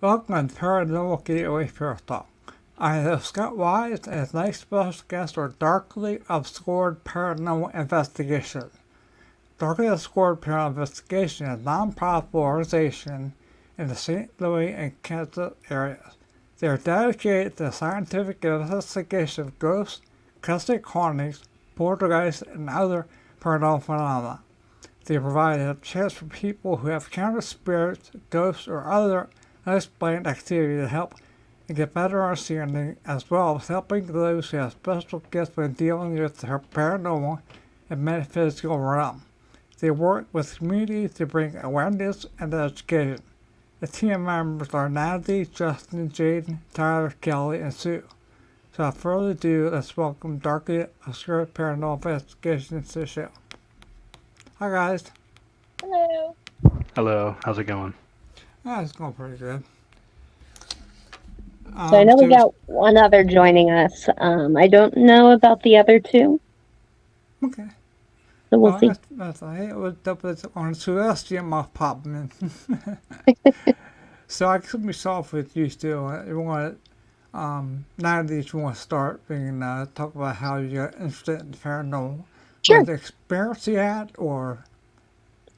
Welcome to Paranormal Gateway Pure Talk. I am Scott Wise, and tonight's special guest for Darkly Obscured Paranormal Investigation. Darkly Obscured Paranormal Investigation is a non-profit organization in the St. Louis and Kansas areas. They are dedicated to the scientific investigation of ghosts, cosmic hauntings, poltergeists, and other paranormal phenomena. They provide a chance for people who have encountered spirits, ghosts, or other unexplained activity to help and get better understanding, as well as helping those who have special gifts when dealing with the paranormal and metaphysical realm. They work with communities to bring awareness and education. The team members are Natalie, Justin, Jaden, Tyler, Kelly, and Sue. So without further ado, let's welcome Darkly Obscured Paranormal Investigation to the show. Hi guys. Hello. Hello, how's it going? It's going pretty good. So I know we got one other joining us. I don't know about the other two. Okay. So we'll see. That's it. It was on to us, Jim off popping in. So I can be off with you still. You want now that you want to start being talk about how you got interested in the paranormal. Sure. The experience you had, or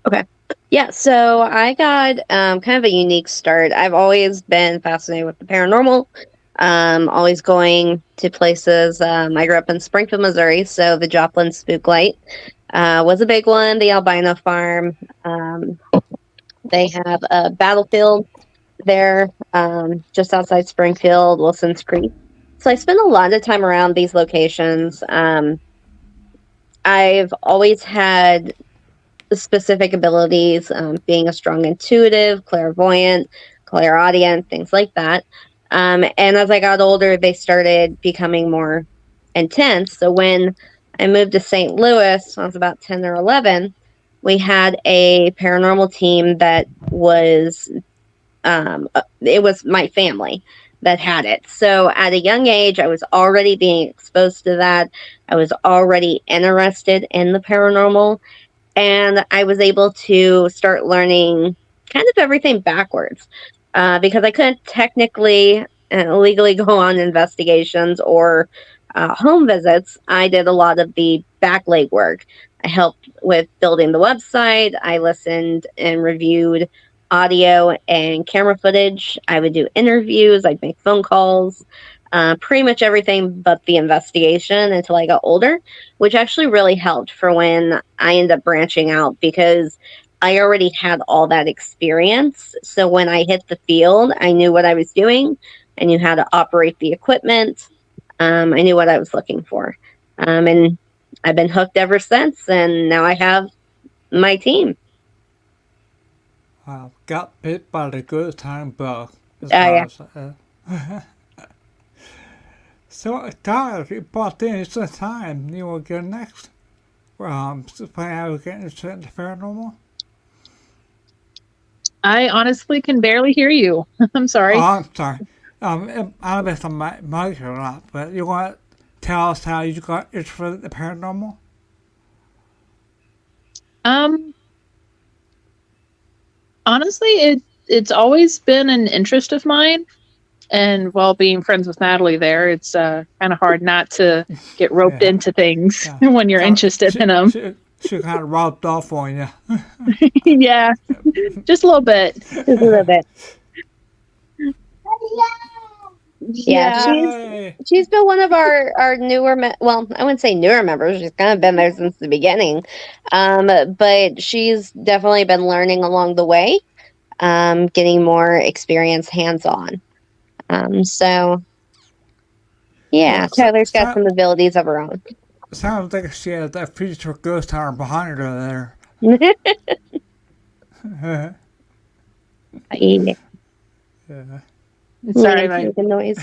okay. Yeah, so I got kind of a unique start. I've always been fascinated with the paranormal, always going to places. I grew up in Springfield, Missouri, so the Joplin Spooklight was a big one, the Albino Farm. They have a battlefield there just outside Springfield, Wilson's Creek. So I spent a lot of time around these locations. I've always had specific abilities, being a strong intuitive, clairvoyant, clairaudient, things like that. And as I got older, they started becoming more intense. So when I moved to St. Louis, when I was about 10 or 11, we had a paranormal team that was, it was my family that had it. So at a young age, I was already being exposed to that. I was already interested in the paranormal. And I was able to start learning kind of everything backwards because I couldn't technically and legally go on investigations or home visits. I did a lot of the back leg work. I helped with building the website. I listened and reviewed audio and camera footage. I would do interviews. I'd make phone calls. Pretty much everything but the investigation until I got older, which actually really helped for when I ended up branching out because I already had all that experience. So when I hit the field, I knew what I was doing. I knew how to operate the equipment. I knew what I was looking for. And I've been hooked ever since. And now I have my team. Wow, got bit by the good time bug. Yeah. So, Tyler, if you bought this at the time, you will get next. To find out we're getting into the paranormal. I honestly can barely hear you. I'm sorry. Oh, I'm sorry. I don't know if I'm mic or not, but you want to tell us how you got interested in the paranormal? Honestly, it's always been an interest of mine. And while being friends with Natalie there, it's kind of hard not to get roped into things when you're interested in them. She kind of rubbed off on you. Yeah, just a little bit. Just a little bit. Yeah, Yay! she's been one of our newer well, I wouldn't say newer members. She's kind of been there since the beginning. But she's definitely been learning along the way, getting more experience hands on. So Yeah, yeah, Tyler's got some abilities of her own. sounds like she has that future ghost tower behind her there. Yeah, Yeah. Sorry, Liam's my making noise.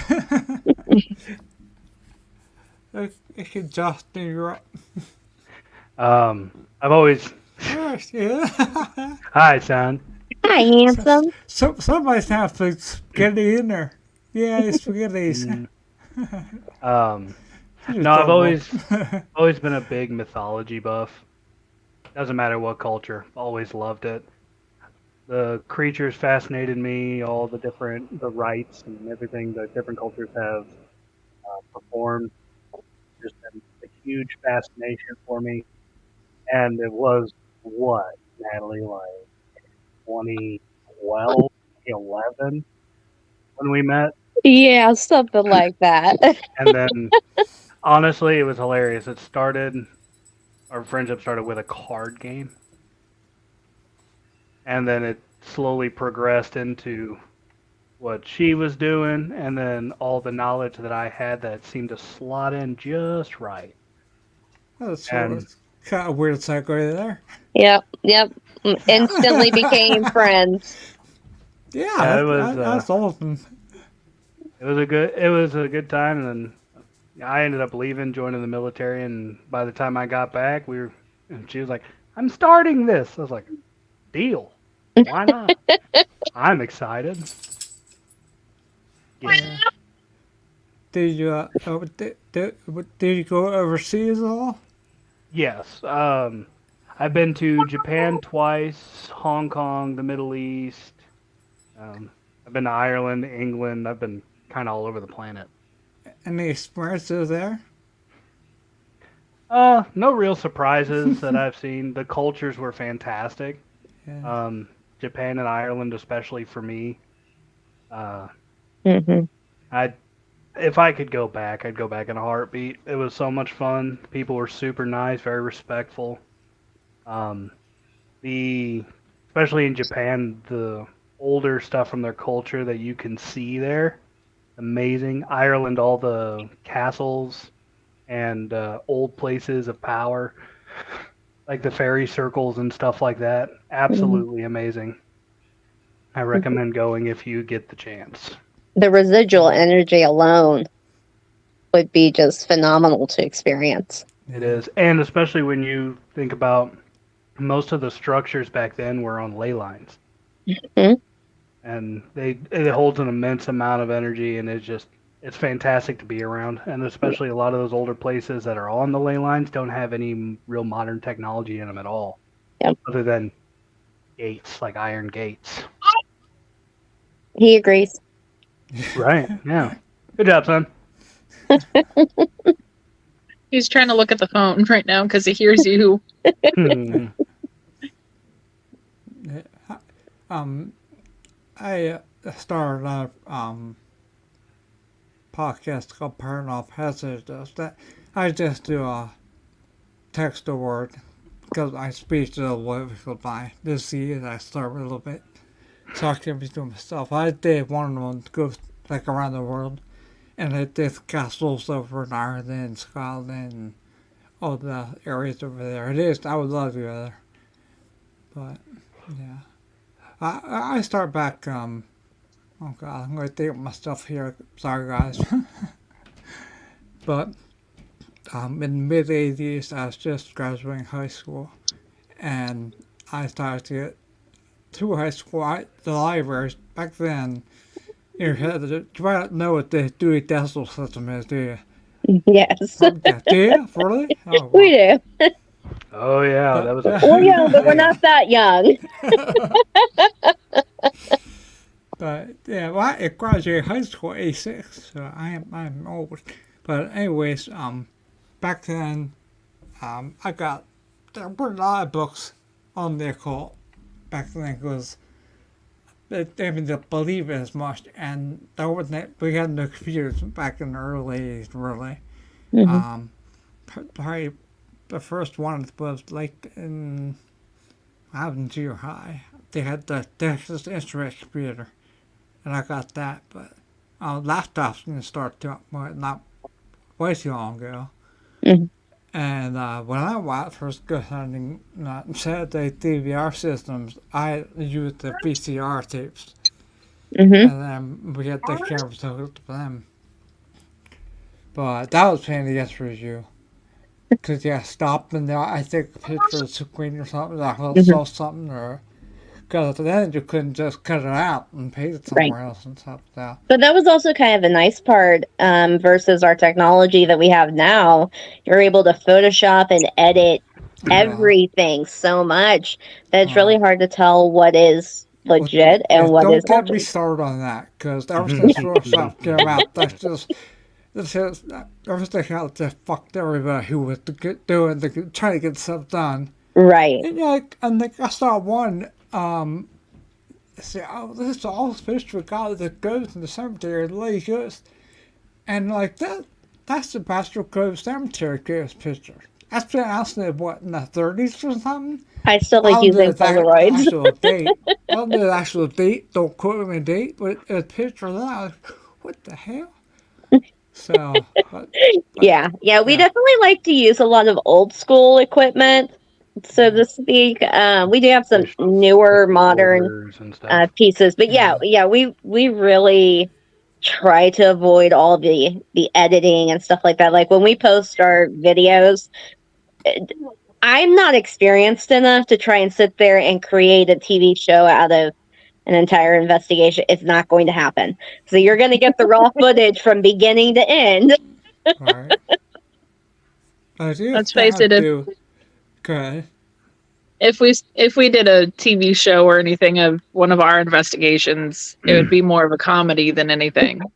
It could just do right. I've always. Yeah. Hi, son. Hi, handsome. Somebody's have to spaghetti in there. Yeah, spaghetti's. Mm, She's no, I've adorable. always been a big mythology buff. Doesn't matter what culture. Always loved it. The creatures fascinated me. All the rites and everything that different cultures have performed. Just been a huge fascination for me. And it was what, Natalie, like 2012, 2011 when we met. Yeah, something like that. And then, honestly, it was hilarious. Our friendship started with a card game. And then it slowly progressed into what she was doing, and then all the knowledge that I had that seemed to slot in just right. That's And kind of weird segue there. Yep. Instantly became friends. Yeah, yeah, it was that's awesome. it was a good time. And then I ended up leaving, joining the military, and by the time I got back, and she was like, "I'm starting this." I was like, "Deal? Why not? I'm excited." Yeah. Did you did you go overseas at all? Yes. I've been to Japan twice, Hong Kong, the Middle East. I've been to Ireland, England. I've been kind of all over the planet. Any experiences there? No real surprises that I've seen. The cultures were fantastic. Yeah. Japan and Ireland, especially for me. Uh, Hmm. I If I could go back, I'd go back in a heartbeat. It was so much fun. People were super nice, very respectful. Um, the Especially in Japan, the older stuff from their culture that you can see there, amazing. Ireland, all the castles and old places of power, like the fairy circles and stuff like that, absolutely amazing. I recommend going if you get the chance. The residual energy alone would be just phenomenal to experience. It is, and especially when you think about most of the structures back then were on ley lines, Mhm. and it holds an immense amount of energy, and it's fantastic to be around. And especially a lot of those older places that are on the ley lines don't have any real modern technology in them at all, Yep. other than gates, like iron gates. He agrees. Right? Yeah. Good job, son. he's trying to look at the phone right now because he hears you. Hmm. I started a podcast called Paranormal Passages that I just do a text to word because I speak a little bit with my disease. I start a little bit so I can be doing myself. I did one of them to go like around the world, and I did castles over in Ireland, Scotland, and all the areas over there. It is. I would love to go there, but yeah. I start back. Oh God, I'm gonna think of my stuff here. Sorry, guys. But in the mid '80s, I was just graduating high school, and I started to get through high school. The libraries back then, you might know what the Dewey Decimal System is, do you? Yes, Yeah, do you? Really? Oh, we wow. do. Oh yeah, But, that was a We're huge young, but we're thing. not that young. but yeah, well, I graduated high school '86, so I'm old. But anyways, back then, there were a lot of books on the occult back then because they didn't believe it as much, and that wasn't, we had no computers back in the early 80s, really. Hmm. Um, Probably the first one was like I was in junior high. They had the Texas Instrument computer, and I got that, but laptops didn't start too, well, not way too long ago. Hmm. And when I watched first go hunting Saturday DVR systems, I used the VCR tapes, Hmm. and then we had the cameras hooked up to them. But that was pain in the ass for you. Because you stopped and I take a picture of the screen or something, I Hmm. saw something, or because then you couldn't just cut it out and paste it Right. somewhere else and stuff. So, But that was also kind of the nice part versus our technology that we have now. You're able to Photoshop and edit yeah. everything so much that it's Uh, really hard to tell what is well, legit yeah, and what is don't get me actually. started on that, because ever since Photoshop came out, this is, everything else just fucked everybody who was trying to get stuff done. Right. And like, I saw one, say, oh, this is all supposed to God that goes in the cemetery, the lady goes, and like that's the Bastille Grove Cemetery ghost picture. That's been out in what, in the 30s or something. I still I like don't know using the Polaroids. actual date. I don't know the actual date. Don't quote me on the date, but a picture of that. I was, what the hell? So, but Yeah. Yeah. We yeah, definitely like to use a lot of old school equipment, so to speak. We do have some Push newer, modern orders and stuff. pieces, but yeah, yeah. yeah, we really try to avoid all the editing and stuff like that. Like when we post our videos, I'm not experienced enough to try and sit there and create a TV show out of an entire investigation. It's not going to happen. So you're going to get the raw footage from beginning to end. Right. I do Let's think face I it, do. Good. if we did a TV show or anything of one of our investigations, it would be more of a comedy than anything.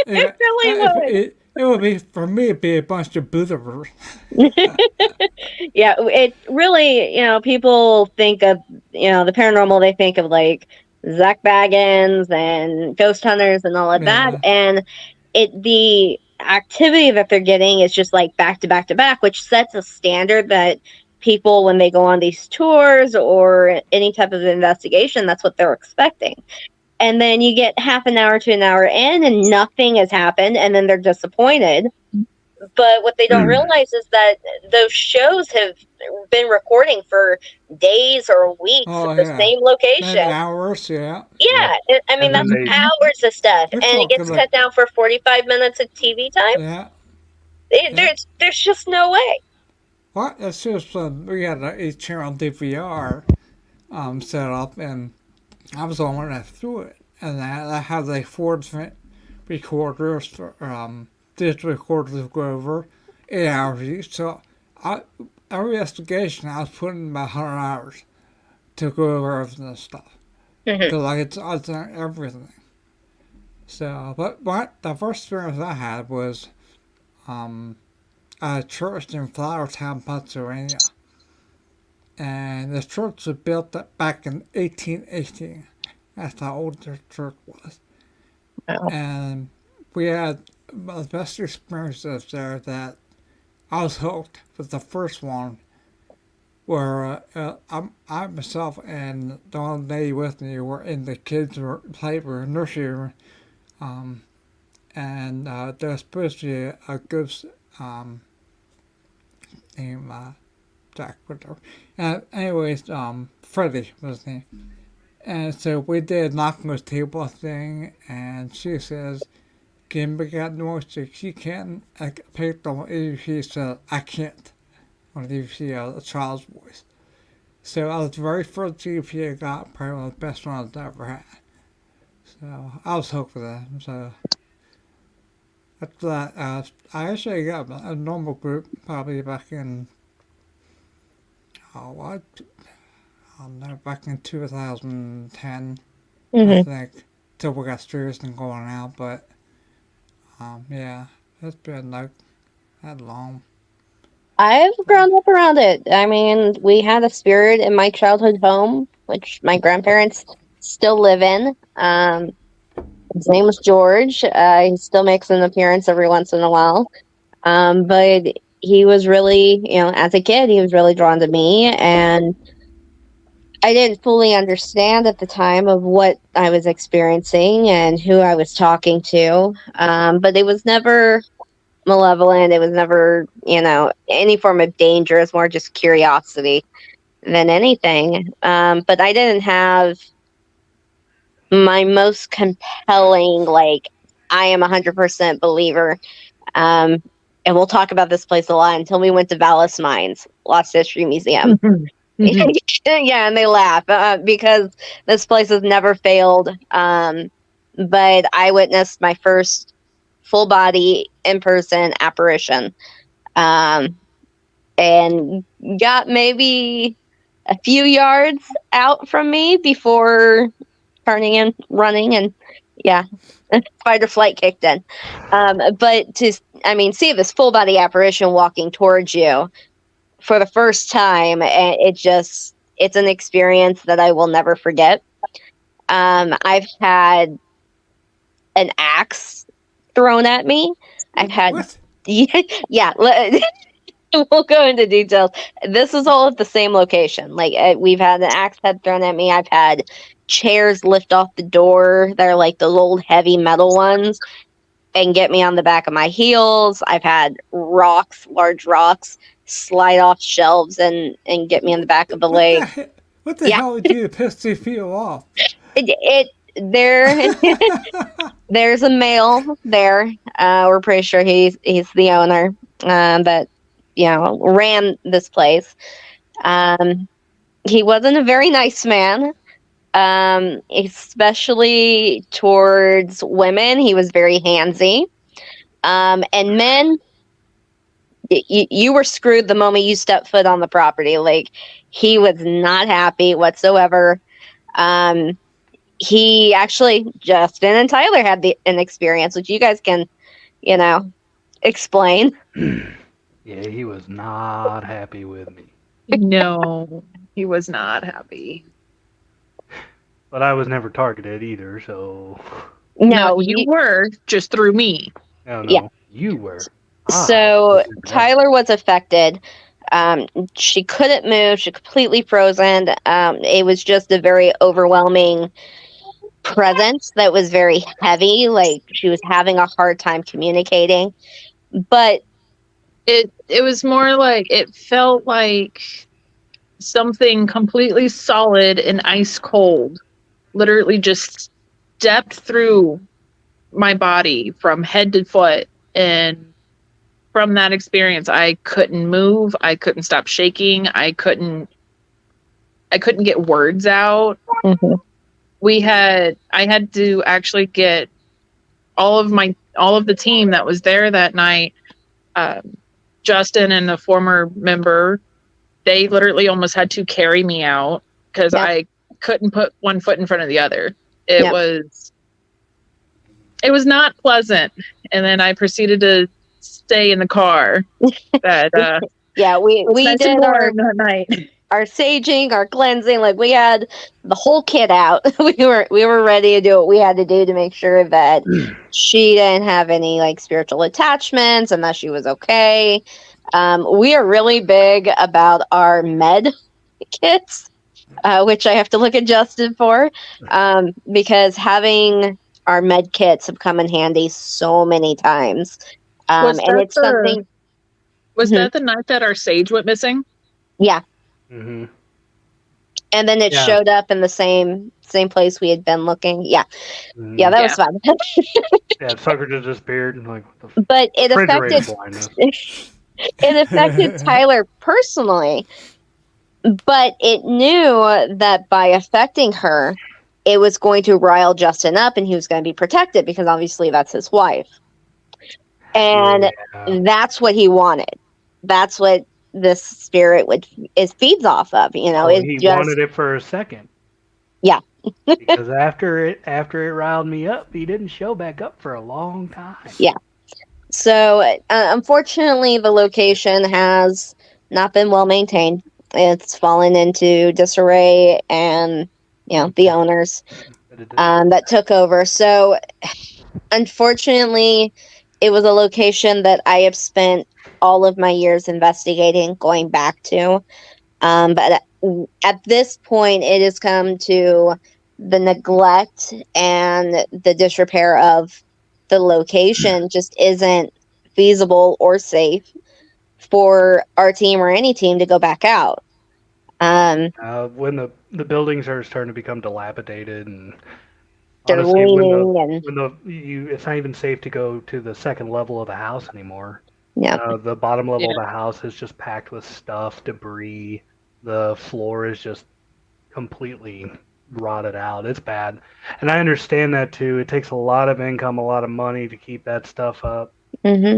It Yeah, really it would be for me. It'd be a bunch of boozers. would. Yeah, it really, people think of, the paranormal, they think of like Zach Baggins and ghost hunters and all of that. Yeah. And the activity that they're getting is just like back to back to back, which sets a standard that people, when they go on these tours or any type of investigation, that's what they're expecting. And then you get half an hour to an hour in and nothing has happened, and then they're disappointed. But what they don't realize is that those shows have been recording for days or weeks at Oh the yeah. same Many location. hours. Yeah. Yeah, I mean, And then that's they hours of stuff, We're and it talking gets like cut down for 45 minutes of TV time. yeah. Yeah. There's just no way. What? It's just we had an 8 channel DVR set up, and I was the one that threw it, and I had like 4 different recorders for digital recorders to go over 8 hours each. So I every investigation I was putting about 100 hours to go over everything and stuff. Hmm. Because like it's done everything. So, but what the first experience I had was um, a church in Flowertown, Pennsylvania. And the church was built back in 1818. That's how old the church was. Wow. And we had the best experiences there that I was hooked with the first one where I myself and the one lady with me were in the kids' playroom, nursery room, um, and there's supposed to be a ghost named Jack, whatever. Anyways, Freddie was his name. And so we did knock on the table thing, and she says, can make out noise? She can't. I picked on she said, I can't. On the a child's voice. So I was the very first GP I got, probably one of the best ones I ever had. So I was hooked with that. So after that, I actually got a normal group probably back in, oh, what? I don't know, back in 2010, I Hmm. think, till we got serious and going out. But yeah, it's been like that long. I've grown up around it. I mean, we had a spirit in my childhood home, which my grandparents still living. His name was George. He still makes an appearance every once in a while. But he was really, as a kid, he was really drawn to me, and I didn't fully understand at the time of what I was experiencing and who I was talking to. But it was never malevolent. It was never, any form of danger. It's more just curiosity than anything. But I didn't have my most compelling, like, I am 100% believer. And we'll talk about this place a lot until we went to Vallis Mines, Lost History Museum. Yeah, and they laugh because this place has never failed. But I witnessed my first full body in person apparition, and got maybe a few yards out from me before turning and running, and yeah, fight or flight kicked in. But see this full body apparition walking towards you for the first time, and it's an experience that I will never forget. I've had an axe thrown at me. I've had What? yeah. We'll go into details. This is all at the same location. Like we've had an axe head thrown at me. I've had chairs lift off the door that are like those old heavy metal ones and get me on the back of my heels. I've had large rocks, slide off shelves and get me on the back of the leg. What the hell would you piss 2 feet off? There's a male there. We're pretty sure he's the owner, that ran this place. He wasn't a very nice man, especially towards women. He was very handsy, and men. You were screwed the moment you stepped foot on the property. Like, he was not happy whatsoever. He actually, Justin and Tyler had an experience, which you guys can, explain. Yeah, he was not happy with me. No, he was not happy. But I was never targeted either, so... No, you were, just through me. No, Yeah. You were. So Tyler was affected. She couldn't move. She completely frozen. It was just a very overwhelming presence that was very heavy. Like, she was having a hard time communicating. But it was more like, it felt like something completely solid and ice cold literally just stepped through my body from head to foot, and from that experience I couldn't move. I couldn't stop shaking. I couldn't get words out. Mm-hmm. I had to actually get all of the team that was there that night, Justin and a former member, they literally almost had to carry me out because I couldn't put one foot in front of the other. It was not pleasant. And then I proceeded to stay in the car. That we did that night. Our saging, our cleansing, like, we had the whole kit out. we were ready to do what we had to do to make sure that she didn't have any like spiritual attachments and that she was okay. We are really big about our med kits, which I have to look at Justin for, because having our med kits have come in handy so many times. And it's something. Was that the night that our sage went missing? Yeah. Mm-hmm. And then it showed up in the same place we had been looking. Yeah. Mm-hmm. Yeah, that was fun. Yeah, sucker just disappeared and like, what the but it affected Tyler personally. But it knew that by affecting her, it was going to rile Justin up and he was going to be protected because obviously that's his wife. And that's what he wanted. That's what this spirit feeds off of, he wanted it for a second. Yeah. Because after it riled me up, he didn't show back up for a long time. Yeah. So unfortunately, the location has not been well maintained. It's fallen into disarray, and the owners that took over. So unfortunately, it was a location that I have spent all of my years investigating, going back to. But at this point, it has come to the neglect and the disrepair of the location just isn't feasible or safe for our team or any team to go back out. When the buildings are starting to become dilapidated, and They're honestly, leaning and it's not even safe to go to the second level of the house anymore. yeah, The bottom level Yeah. of the house is just packed with stuff, debris. The floor is just completely rotted out. It's bad. And I understand that too. It takes a lot of income, a lot of money to keep that stuff up. hmm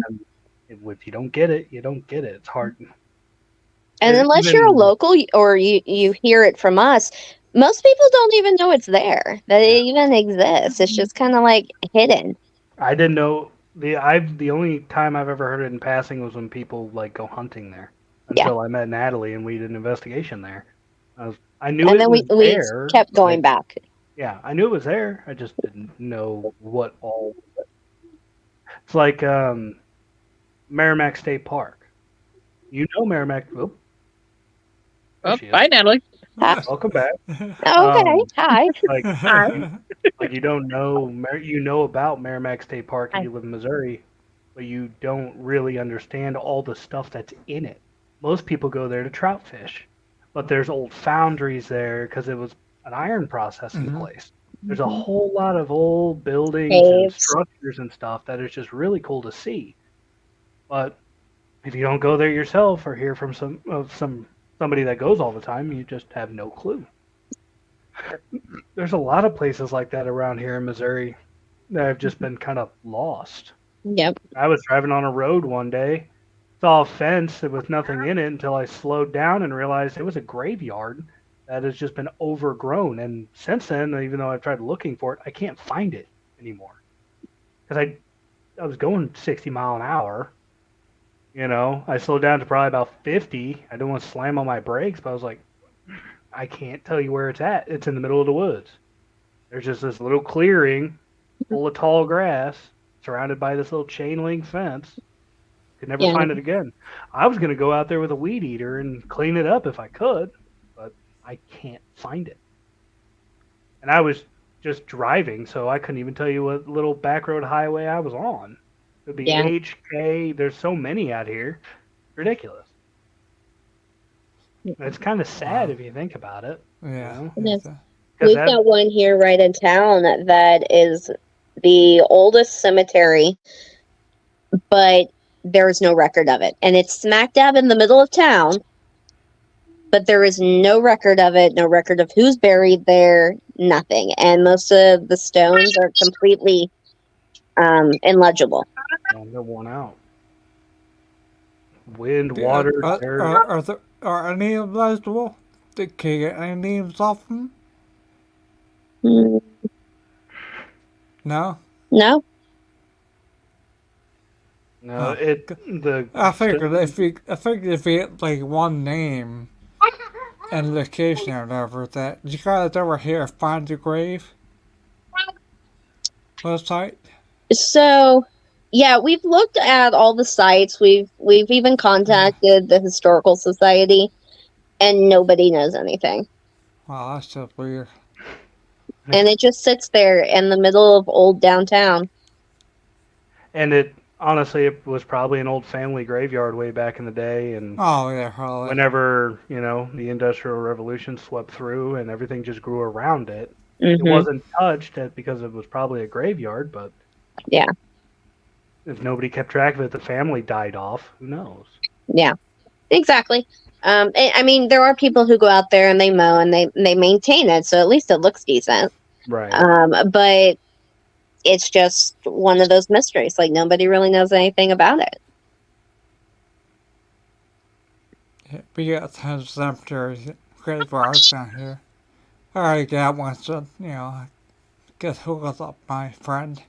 If you don't get it, you don't get it. It's hard. and unless you're a local or you hear it from us, most people don't even know it's there, that it even exists. It's just kind of like hidden. I didn't know the only time I've ever heard it in passing was when people like go hunting there. Yeah. Until I met Natalie and we did an investigation there. I knew And it then was we there. kept but going back. Yeah, I knew it was there. I just didn't know what all. It's like Merrimack State Park. You know Merrimack. Oh, there Oh, she is. bye, Natalie. Welcome back. Okay, hi. Like, Hi. like you don't know, you know about Merrimack State Park if you live in Missouri, but you don't really understand all the stuff that's in it. Most people go there to trout fish, but there's old foundries there because it was an iron processing place. There's a whole lot of old buildings and Caves. structures and stuff that is just really cool to see. But if you don't go there yourself or hear from somebody that goes all the time, you just have no clue. There's a lot of places like that around here in Missouri that have just been kind of lost. Yep. I was driving on a road one day, saw a fence with nothing in it until I slowed down and realized it was a graveyard that has just been overgrown. And since then, even though I've tried looking for it, I can't find it anymore. Because I was going 60 mile an hour. You know, I slowed down to probably about 50. I didn't want to slam on my brakes, but I was like, I can't tell you where it's at. It's in the middle of the woods. There's just this little clearing full of tall grass surrounded by this little chain link fence. Could never Yeah. find it again. I was going to go out there with a weed eater and clean it up if I could, but I can't find it. And I was just driving, so I couldn't even tell you what little back road highway I was on. It would be Yeah. HK. There's so many out here. Ridiculous. It's kind of sad if you think about it. Yeah. It is. it's, 'Cause We've that- got one here right in town that is the oldest cemetery, but there is no record of it. And it's smack dab in the middle of town, but there is no record of it, no record of who's buried there, nothing. And most of the stones are completely illegible. They're worn out. Wind, Yeah, water, air. are any of those well? Can you get any names off them? Mm, No. no? No, Huh. the I figured if you get like one name and location or whatever, that you guys ever hear of Find Your Grave website? So, yeah, we've looked at all the sites. We've even contacted the Historical Society, and nobody knows anything. Wow, that's just weird. And it just sits there in the middle of old downtown. and it honestly it was probably an old family graveyard way back in the day, and Oh yeah, probably. whenever the Industrial Revolution swept through and everything just grew around it, it Mhm. wasn't touched because it was probably a graveyard. But Yeah. if nobody kept track of it, the family died off. Who knows? Yeah, exactly. I mean, there are people who go out there and they mow and they maintain it, so at least it looks decent. Right. But it's just one of those mysteries. Like nobody really knows anything about it. Yeah, we got tons of cemeteries, graveyards down here. I already got one, so get hook us up, my friend.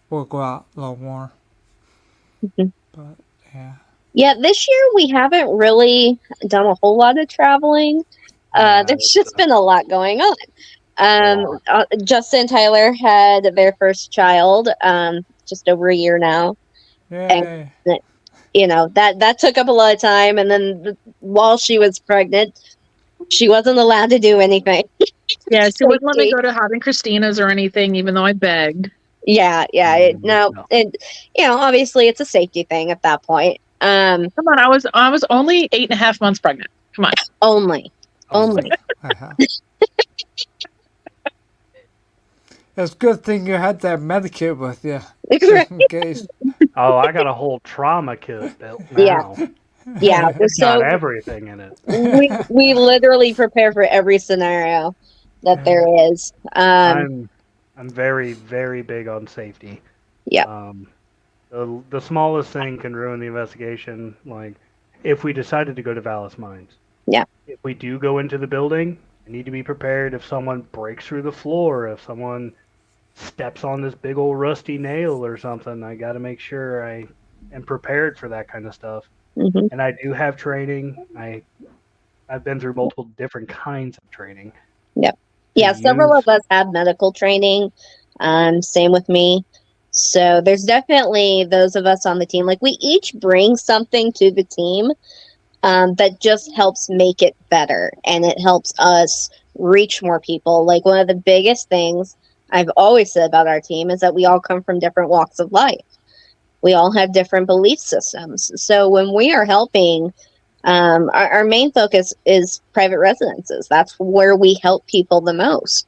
We'll go out a little more. Mhm. But yeah. Yeah, this year we haven't really done a whole lot of traveling. Yeah, There's just been a lot going on. Justin and Tyler had their first child, just over a year now. Yay. And, that took up a lot of time. And then while she was pregnant, she wasn't allowed to do anything. Yeah, she wouldn't let me go to Hot and Christina's or anything, even though I begged. Yeah. No. Obviously it's a safety thing at that point. Come on, I was only 8.5 months pregnant. Come on. Only. Uh-huh. It's a good thing you had that Medikit with you, just in case. Oh, I got a whole trauma kit built Yeah. now. Yeah. It's got So everything in it. we literally prepare for every scenario that there is. I'm very, very big on safety. Yeah. The smallest thing can ruin the investigation. Like, if we decided to go to Vallis Mines. Yeah. If we do go into the building, I need to be prepared if someone breaks through the floor, if someone steps on this big old rusty nail or something. I got to make sure I am prepared for that kind of stuff. Mm-hmm. And I do have training. I've been through multiple different kinds of training. Yep. Yeah, several of us have medical training. Same with me. So there's definitely those of us on the team. Like, we each bring something to the team that just helps make it better, and it helps us reach more people. Like, one of the biggest things I've always said about our team is that we all come from different walks of life. We all have different belief systems. So when we are helping, our main focus is private residences. That's where we help people the most.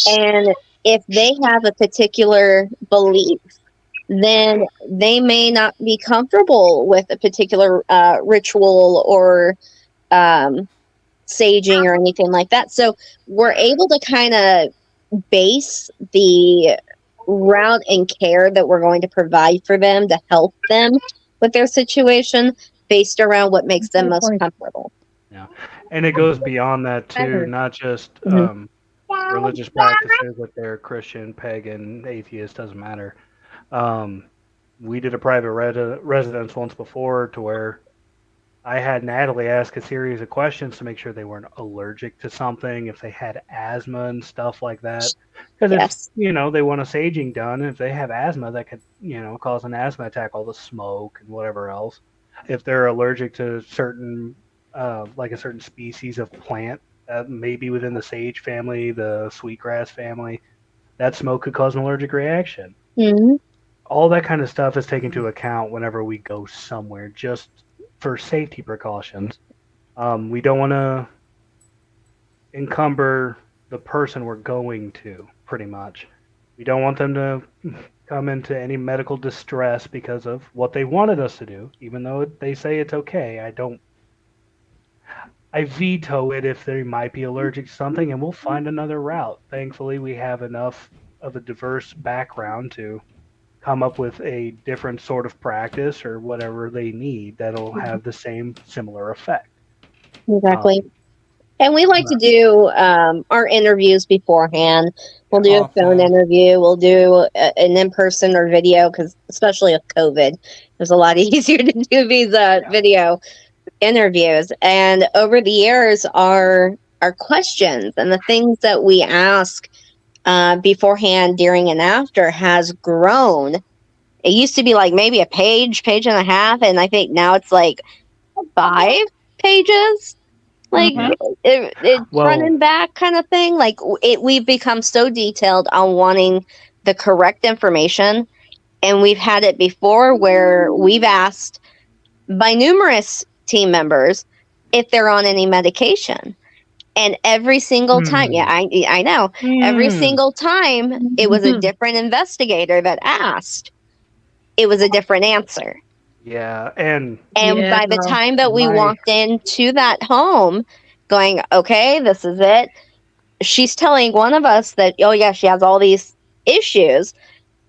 And if they have a particular belief, then they may not be comfortable with a particular ritual or saging or anything like that. So we're able to kind of base the route and care that we're going to provide for them to help them with their situation based around what makes them most comfortable. Yeah, and it goes beyond that too, not just religious practices, if they're Christian, pagan, atheist, doesn't matter. We did a private residence once before to where I had Natalie ask a series of questions to make sure they weren't allergic to something, if they had asthma and stuff like that. Because they want a saging done, and if they have asthma, that could, cause an asthma attack, all the smoke and whatever else. If they're allergic to certain, like a certain species of plant, maybe within the sage family, the sweetgrass family, that smoke could cause an allergic reaction. Mm-hmm. All that kind of stuff is taken into account whenever we go somewhere, just for safety precautions. We don't want to encumber the person we're going to, pretty much. We don't want them to come into any medical distress because of what they wanted us to do, even though they say it's okay. I veto it if they might be allergic to something, and we'll find another route. Thankfully, we have enough of a diverse background to come up with a different sort of practice or whatever they need that'll have the same similar effect. Exactly. And we like to do our interviews beforehand. We'll do a phone interview. We'll do an in-person or video, because especially with COVID, it was a lot easier to do these video interviews. And over the years, our questions and the things that we ask beforehand, during, and after has grown. It used to be like maybe a page and a half, and I think now it's like 5 pages. Like it's running back kind of thing. Like we've become so detailed on wanting the correct information, and we've had it before where we've asked by numerous team members if they're on any medication. And every single time, I know, every single time it was a different investigator that asked. It was a different answer. Yeah, and by the time that we walked into that home, going, okay, this is it. She's telling one of us that, oh yeah, she has all these issues,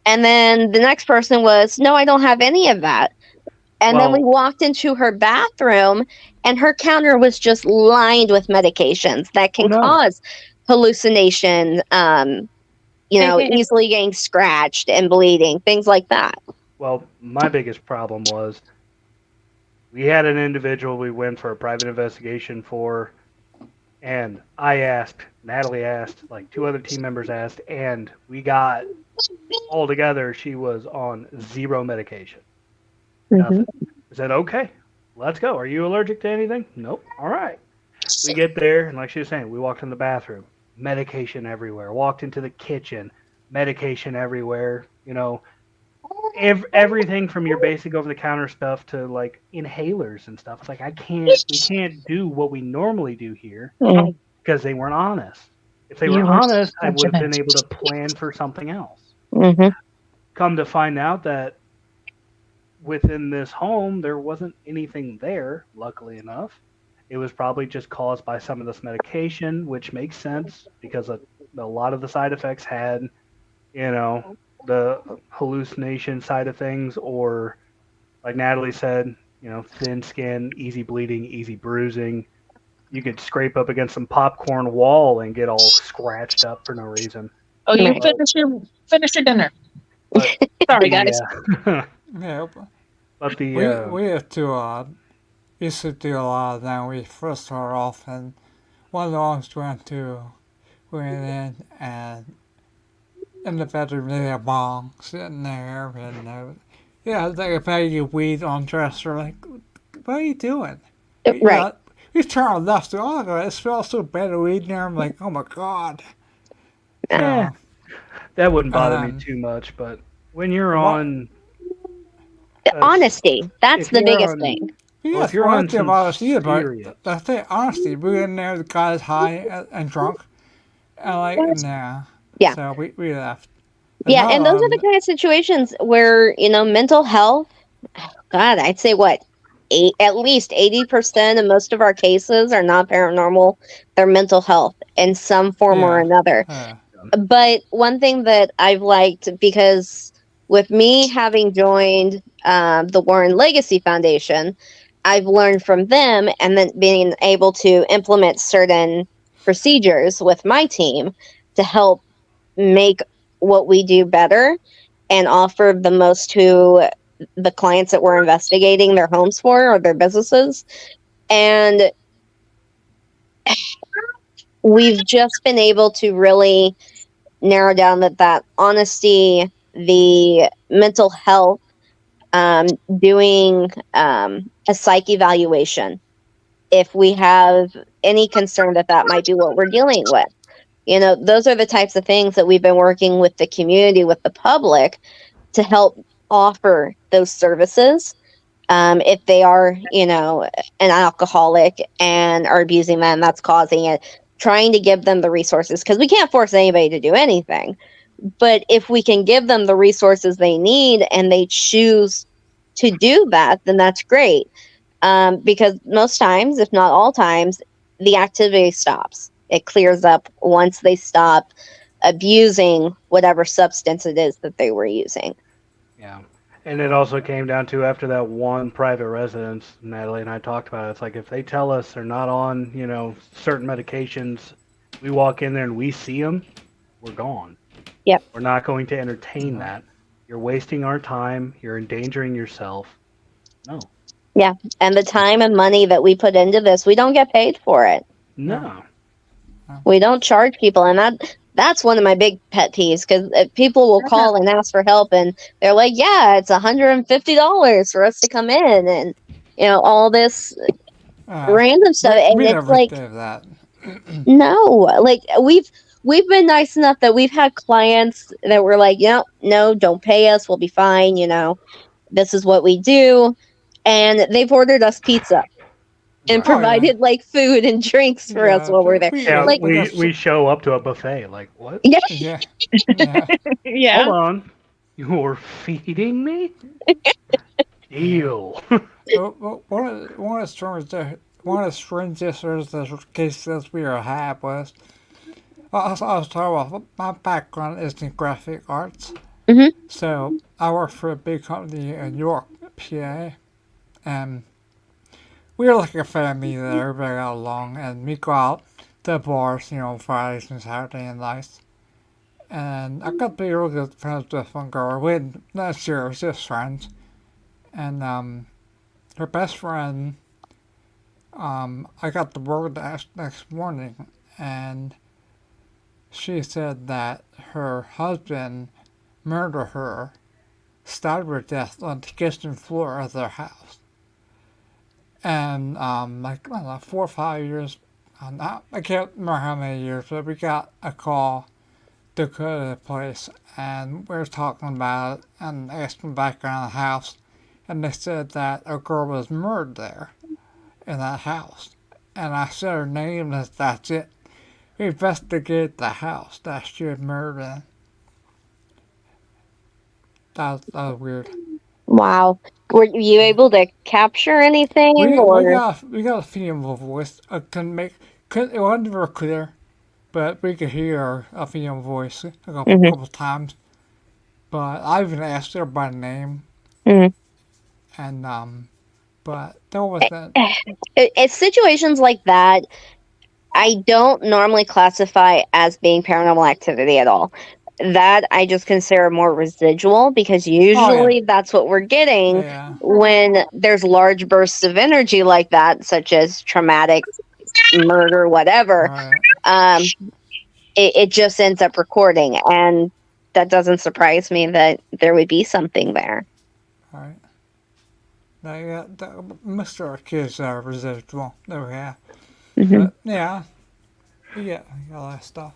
and then the next person was, no, I don't have any of that. And then we walked into her bathroom, and her counter was just lined with medications that can cause hallucination, easily getting scratched and bleeding, things like that. Well, my biggest problem was we had an individual we went for a private investigation for, And I asked, Natalie asked, like 2 other team members asked, and we got all together. She was on 0 medication, Hmm. nothing. I said, okay, let's go. Are you allergic to anything? Nope. All right. We get there, and like she was saying, we walked in the bathroom, medication everywhere. Walked into the kitchen, medication everywhere. Everything from your basic over the counter stuff to like inhalers and stuff. It's like we can't do what we normally do here Mm. because they weren't honest. If they were You were honest, I such would a have been bitch. able to plan for something else. Hmm. Come to find out that within this home there wasn't anything there, luckily enough. It was probably just caused by some of this medication, which makes sense because a lot of the side effects had, the hallucination side of things, or like Natalie said, thin skin, easy bleeding, easy bruising. You could scrape up against some popcorn wall and get all scratched up for no reason. Oh, you Right. finish your dinner. But Sorry, the guys. Yeah, but the we have to used to do a lot of that when we first started off, and one of the ones went in and in the bedroom they had a bong sitting there, and yeah, they had bag of weed on the dresser. Like, what are you doing? Right. We turned left to oh god, it smells so bad of weed in there. I'm like, oh my god. yeah, So, that wouldn't bother me um, too much. But when you're what? on, Honesty. That's if the you're biggest on, thing. well, if Yes, you're one on thing some about us either, but serious, the thing, honestly, we were in there, the guy is high and drunk, and like, nah. Yeah. So we left. Yeah. And Another those are the one, kind of situations where, mental health, God, I'd say what? At least 80% of most of our cases are not paranormal. They're mental health in some form or yeah, another. But one thing that I've liked, because with me having joined the Warren Legacy Foundation, I've learned from them and then being able to implement certain procedures with my team to help make what we do better and offer the most to the clients that we're investigating their homes for or their businesses. And we've just been able to really narrow down that honesty, the mental health, doing a psych evaluation if we have any concern that might be what we're dealing with. Those are the types of things that we've been working with the community, with the public, to help offer those services. If they are, an alcoholic and are abusing that, and that's causing it, trying to give them the resources, because we can't force anybody to do anything. But if we can give them the resources they need and they choose to do that, then that's great. Because most times, if not all times, the activity stops. It clears up once they stop abusing whatever substance it is that they were using. yeah. And it also came down to after that one private residence, Natalie and I talked about it. It's like if they tell us they're not on, certain medications, we walk in there and we see them, we're gone. Yep. We're not going to entertain that. You're wasting our time. You're endangering yourself. No. Yeah. And the time and money that we put into this, we don't get paid for it. No. We don't charge people. And that's one of my big pet peeves, because people will call and ask for help and they're like, yeah, it's $150 for us to come in and, all this random stuff. And we it's never like, did that. no, like we've been nice enough that we've had clients that were like, no, don't pay us. We'll be fine. This is what we do. And they've ordered us pizza and Right. provided like food and drinks for us while we're there. Yeah, Like, we show up to a buffet. Like, what? yeah, Yeah, yeah. Yeah. Hold on. You're feeding me? Deal. One of the strangest cases we ever had was I was talking about my background is in graphic arts. Mhm. So I work for a big company in York, PA, and we were like a family that everybody got along, and we go out to bars, Fridays and Saturday and nights. And I got to be real good friends with one girl. We didn't, not sure, it was just friends. And her best friend, I got the word next morning, and she said that her husband murdered her, stabbed her to death on the kitchen floor of their house. And like I don't know, 4 or 5 years, I can't remember how many years, but we got a call to go to the place, and we were talking about it and asking back around the house, and they said that a girl was murdered there in that house. And I said her name, and that's it. We investigated the house that she was murdered in. That was weird. Wow. Were you able to capture anything, We or? got a female voice. I it wasn't very clear, but we could hear a female voice a Mhm, couple times. But I even asked her by name, mhm. and but there wasn't. It's situations like that I don't normally classify as being paranormal activity at all. That I just consider more residual, because Oh yeah, usually that's what we're getting yeah, when there's large bursts of energy like that, such as traumatic murder, whatever. right, Um, it just ends up recording, and that doesn't surprise me that there would be something there. right. Now you got most of our kids are residual. There we have. Hmm. But yeah, we got a lot of stuff.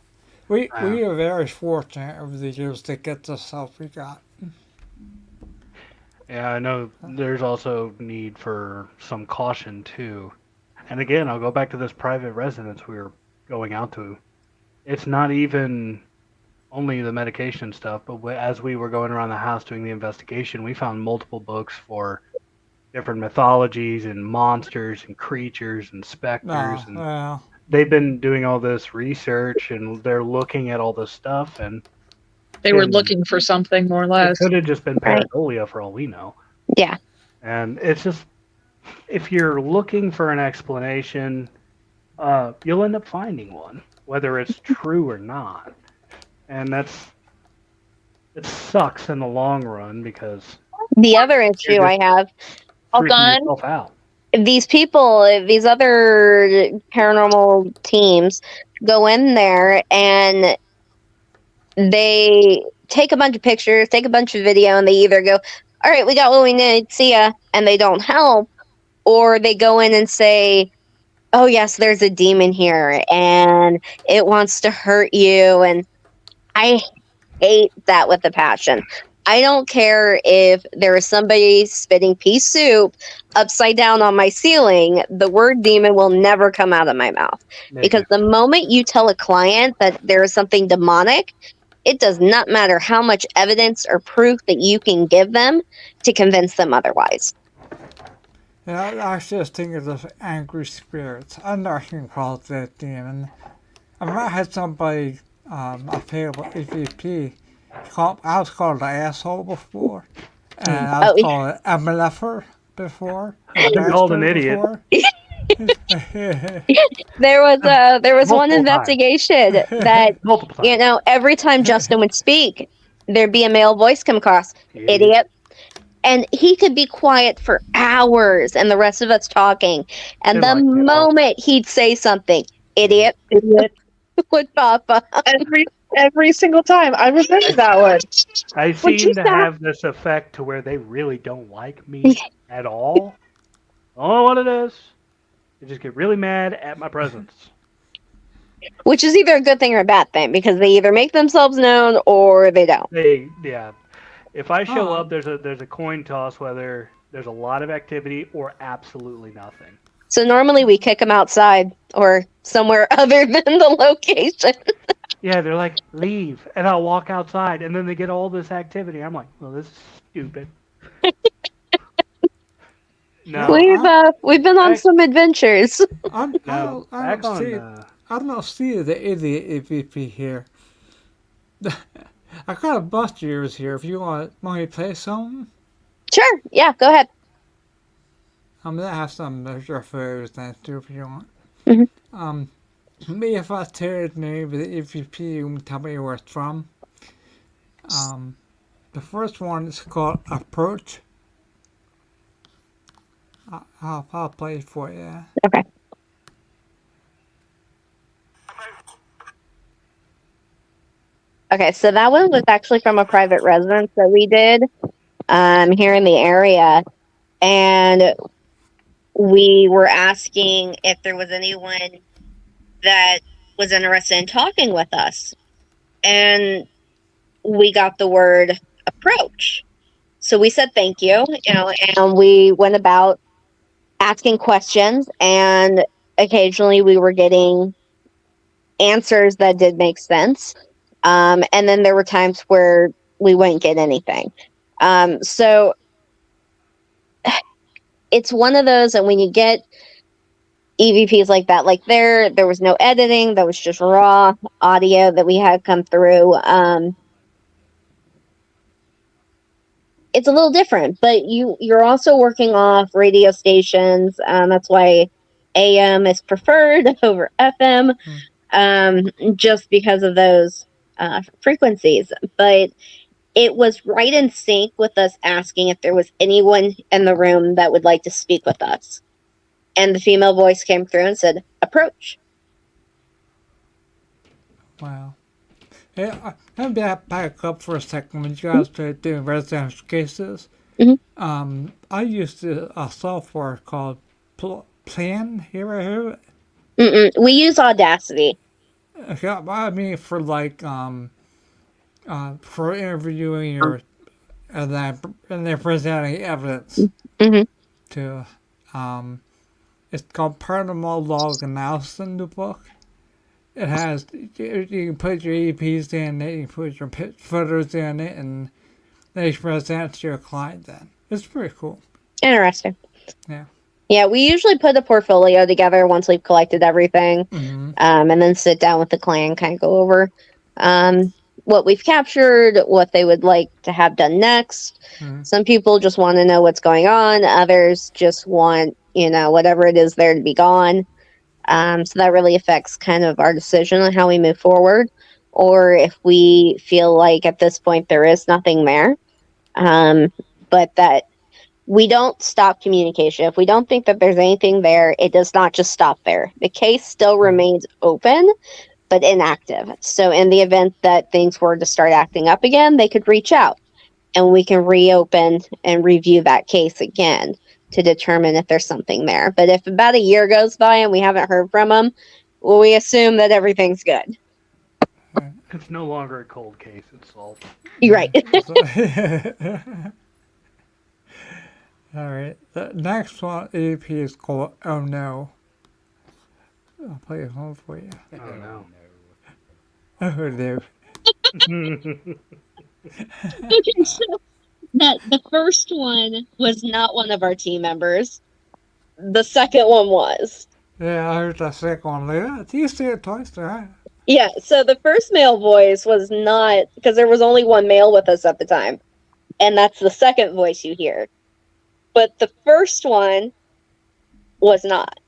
We are very fortunate over the years to get the stuff we got. Yeah, I know there's also need for some caution too. And again, I'll go back to this private residence we were going out to. It's not even only the medication stuff, but as we were going around the house doing the investigation, we found multiple books for different mythologies and monsters and creatures and specters, and Well, they've been doing all this research and they're looking at all this stuff, and They were and looking for something more or it less. could have just been Right. pareidolia for all we know. Yeah. And it's just, if you're looking for an explanation, you'll end up finding one, whether it's true or not. And it sucks in the long run because The other you're issue just I have, All freaking done. yourself out. these people, these other paranormal teams go in there and they take a bunch of pictures, take a bunch of video, and they either go, all right, we got what we need, see ya, and they don't help, or they go in and say, oh, yes, there's a demon here and it wants to hurt you. And I hate that with a passion. I don't care if there is somebody spitting pea soup upside down on my ceiling, the word demon will never come out of my mouth. Because the moment you tell a client that there is something demonic, it does not matter how much evidence or proof that you can give them to convince them otherwise. yeah, I just think of those angry spirits. I know I can call it that demon. I might have had somebody, a favorable EVP, I was called an asshole before, and I was Oh, called a malefer before, I've a been called an bastard idiot. before. there was one Multiple times. investigation that, Multiple times. you know, every time Justin would speak, there'd be a male voice come across, idiot. And he could be quiet for hours and the rest of us talking. And Didn't the like me at all. moment he'd say something, idiot, Idiot. would pop up. Every single time. I remember that one. I Would you seem to stop? have this effect to where they really don't like me at all. I don't know what it is. They just get really mad at my presence. Which is either a good thing or a bad thing, because they either make themselves known or they don't. Yeah. If I show Oh. up, there's a coin toss whether there's a lot of activity or absolutely nothing. So normally we kick them outside or somewhere other than the location. Yeah, they're like, leave, and I'll walk outside, and then they get all this activity. I'm like, well, this is stupid. No, We've been on some adventures. I back don't see on. I don't see the idiot EVP here. I got a bust yours here. If you want me to play something, Sure, yeah, go ahead. I'm gonna have some of your photos then too if you want. Mhm. Maybe if I tell you the name of the EVP, you can tell me where it's from. The first one is called Approach. I'll play it for you. Okay. Okay, so that one was actually from a private residence that we did here in the area. And we were asking if there was anyone that was interested in talking with us. And we got the word approach. So we said thank you, and we went about asking questions, and occasionally we were getting answers that did make sense. And then there were times where we wouldn't get anything. So it's one of those, and when you get EVPs like that, like there was no editing, that was just raw audio that we had come through. It's a little different, but you're also working off radio stations. That's why AM is preferred over FM, just because of those frequencies. But it was right in sync with us asking if there was anyone in the room that would like to speak with us. And the female voice came through and said, approach. Wow. Yeah, let me back up for a second. When you guys started doing residential cases, I used a software called Plan. You ever hear of it? We use Audacity. Okay, I mean for like for interviewing your and then presenting evidence to it's called Paranormal Log Analysis in the book. It has you can put your EPs in it, you can put your photos in it, and they present to your client. Then it's pretty cool. Interesting. Yeah. Yeah, we usually put a portfolio together once we've collected everything, and then sit down with the client, kind of go over what we've captured, what they would like to have done next. Some people just want to know what's going on. Others just want, whatever it is there to be gone. So that really affects kind of our decision on how we move forward, or if we feel like at this point there is nothing there. But that we don't stop communication. If we don't think that there's anything there, it does not just stop there. The case still remains open, but inactive. So in the event that things were to start acting up again, they could reach out and we can reopen and review that case again to determine if there's something there. But if about a year goes by and we haven't heard from them, well, we assume that everything's good. It's no longer a cold case, it's solved. You're right. All right. The next one EP is called Oh No. I'll play it home for you. Oh no. Oh no. Okay, so the first one was not one of our team members. The second one was. Yeah, I heard that second one. Yeah, you see it twice, right? Yeah, so the first male voice was not, because there was only one male with us at the time. And that's the second voice you hear. But the first one was not.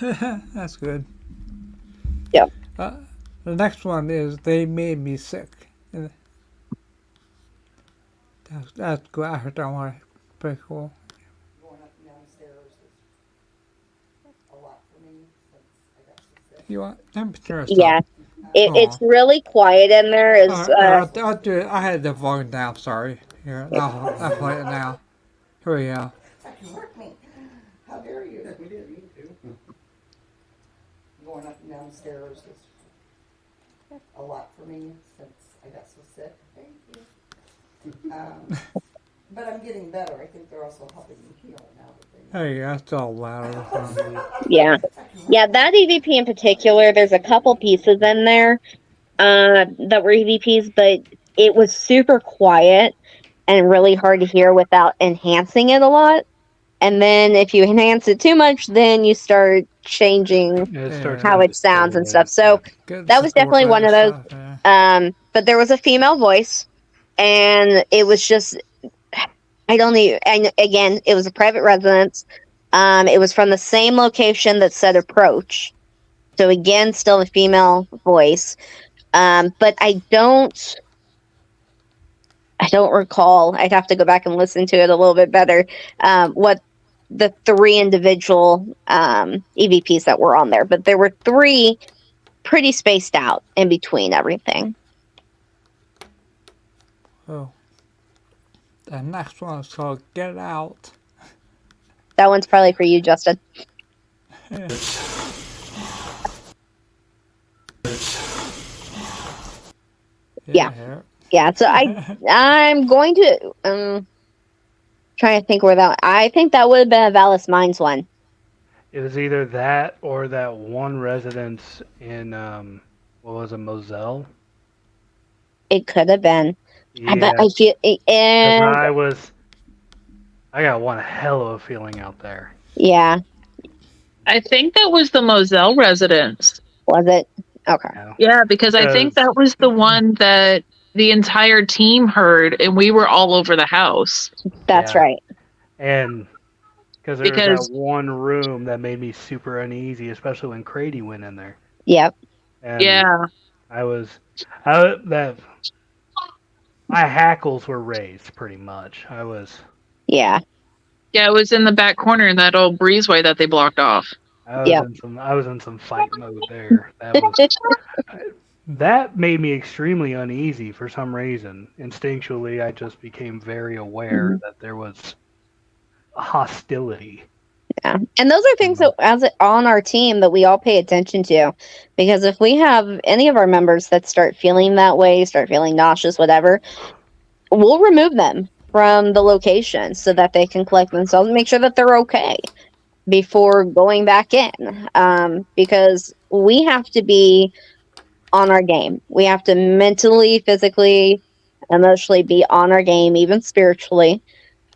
That's good. Yep. The next one is They Made Me Sick. That's good. I heard that one. Pretty cool. Going up and down the stairs is a lot for me since I got so sick. You want? Let me turn this Yeah. up. It's really quiet in there. I'll do it. I had the volume down. Sorry. Here, I'll play it now. Here we go. You hurt me. How dare you? We didn't mean to. Going up and down the stairs is a lot for me since I got so sick. Thank you. But I'm getting better. I think they're also helping me heal now that they. There you go. That's all louder. Yeah. Yeah, that EVP in particular, there's a couple pieces in there that were EVPs, but it was super quiet and really hard to hear without enhancing it a lot. And then if you enhance it too much, then you start changing how it sounds and stuff. So that was definitely one of those. But there was a female voice, and it was just, I don't know. And again, it was a private residence. It was from the same location that said approach. So again, still a female voice. But I don't I don't recall. I'd have to go back and listen to it a little bit better. What the 3 individual EVPs that were on there, but there were 3 pretty spaced out in between everything. Oh. The next one is called Get Out. That one's probably for you, Justin. Yeah. Yeah, so I'm going to trying to think where that. I think that would have been a Valis Mines one. It was either that or that one residence in what was it, Moselle? It could have been. Yeah, I bet I feel and I got one hell of a feeling out there. yeah. I think that was the Moselle residence. Was it? Okay. Yeah, because I think that was the one that the entire team heard, and we were all over the house. That's right. And because there was that one room that made me super uneasy, especially when Crady went in there. Yep. And yeah. my hackles were raised pretty much. Yeah. Yeah, it was in the back corner in that old breezeway that they blocked off. I was in some fight mode there. That made me extremely uneasy for some reason. Instinctually, I just became very aware that there was hostility. Yeah. And those are things that on our team that we all pay attention to, because if we have any of our members that start feeling that way, start feeling nauseous, whatever, we'll remove them from the location so that they can collect themselves and make sure that they're okay before going back in, because we have to be on our game. We have to mentally, physically, emotionally be on our game, even spiritually.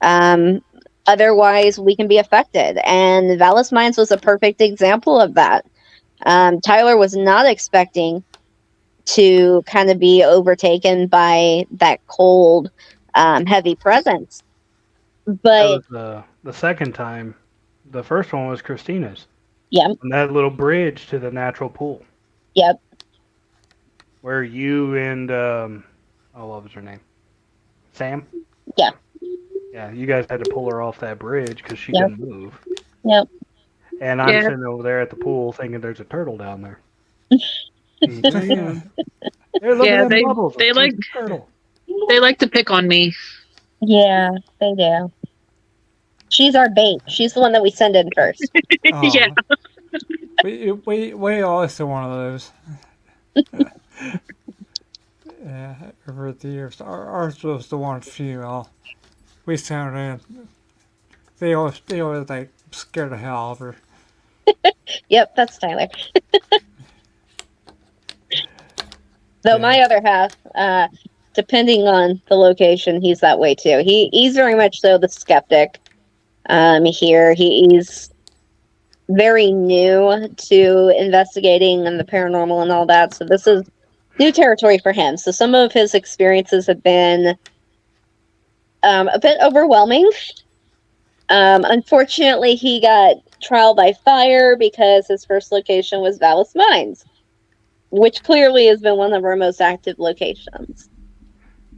Otherwise, we can be affected. And Valis Mines was a perfect example of that. Tyler was not expecting to kind of be overtaken by that cold, heavy presence. But that was the second time. The first one was Christina's. Yep. And that little bridge to the natural pool. Yep. Where you and what was her name? Sam? Yeah. Yeah, you guys had to pull her off that bridge because she couldn't move. Yep. And I'm sitting over there at the pool thinking there's a turtle down there. They like turtle. They like to pick on me. Yeah, they do. She's our bait. She's the one that we send in first. Yeah. We always do one of those. Yeah, over the years. Ours was the one female. We sent her in. They always like scare the hell out of her. Yep, that's Tyler. Though my other half, depending on the location, he's that way too. He's very much so the skeptic. Here he's very new to investigating and the paranormal and all that, so this is new territory for him. So some of his experiences have been a bit overwhelming. Unfortunately, he got trial by fire because his first location was Valis Mines, which clearly has been one of our most active locations.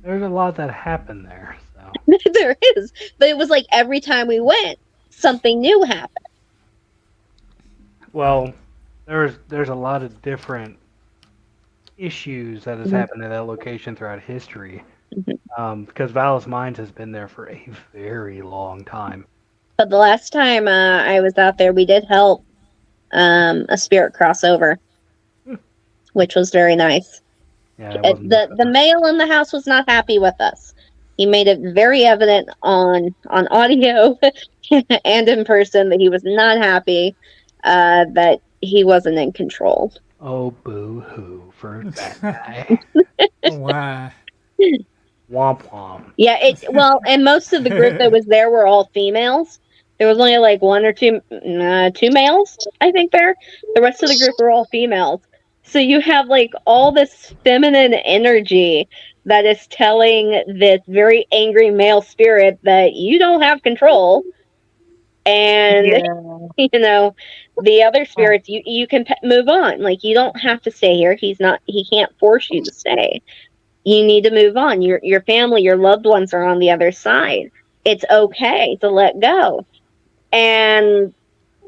There's a lot that happened there. So. There is, but it was like every time we went, something new happened. Well, there's a lot of different issues that has happened at that location throughout history. Because Valis Mines has been there for a very long time. But the last time I was out there, we did help a spirit crossover, which was very nice. Yeah, the male in the house was not happy with us. He made it very evident on audio and in person that he was not happy, that he wasn't in control. Oh, boo-hoo for that guy. Wow. Womp womp. Yeah, and most of the group that was there were all females. There was only like one or two males, I think there. The rest of the group were all females. So you have like all this feminine energy that is telling this very angry male spirit that you don't have control. And, you know, the other spirits, you can move on. Like, you don't have to stay here. He can't force you to stay. you need to move on. Your family, your loved ones are on the other side. It's okay to let go. And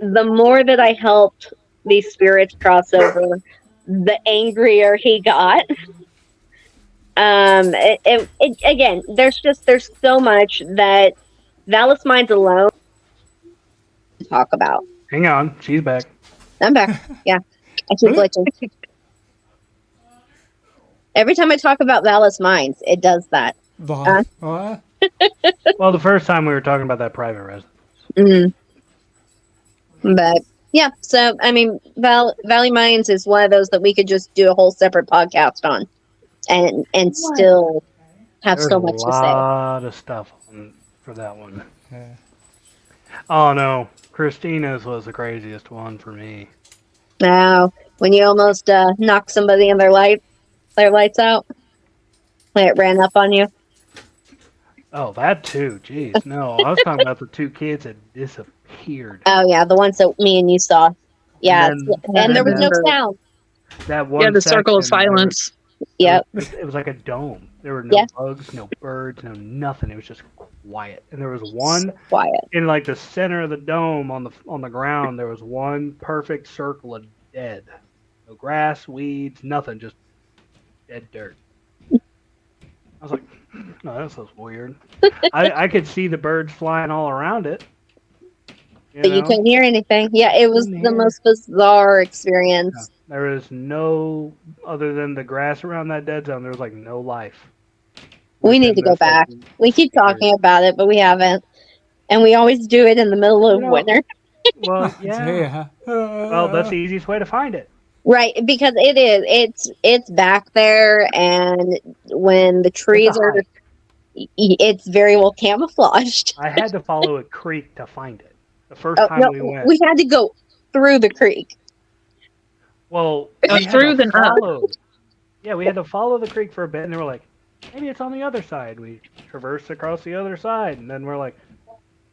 the more that I helped these spirits cross over, the angrier he got. Again, there's so much that Vallis Minds alone to talk about. Hang on, she's back. I'm back. Yeah, I keep glitching. Every time I talk about Vallis Minds, it does that. What? Well, the first time we were talking about that private residence. But yeah, so I mean, Valley Mines is one of those that we could just do a whole separate podcast on, and still have There's so much to say. a lot of stuff for that one. Yeah. Oh no, Christina's was the craziest one for me. Now, when you almost knock somebody in their lights out, when it ran up on you. Oh, that too. Jeez, no, I was talking about the two kids that disappeared. Oh yeah, the ones that me and you saw. Yeah, and there was no sound. That one. Yeah, the circle of section, silence. Yep. It was like a dome. There were no Yeah. bugs, no birds, no nothing. It was just quiet. And there was one Quiet. in like the center of the dome on the ground. There was one perfect circle of dead. No grass, weeds, nothing. Just dead dirt. I was like, no, that's so weird. I could see the birds flying all around it. But you couldn't hear anything. Yeah, it was the most bizarre experience. There was no, other than the grass around that dead zone, there was like no life. We need to go back. We keep talking about it, but we haven't. And we always do it in the middle of winter. Well, yeah. Well, that's the easiest way to find it. Right, because it is. It's back there, and when the trees are, it's very well camouflaged. I had to follow a creek to find it. The first time we went. We had to go through the creek. Well, through then up. Yeah, we had to follow the creek for a bit, and they were like, maybe it's on the other side. We traversed across the other side, and then we're like,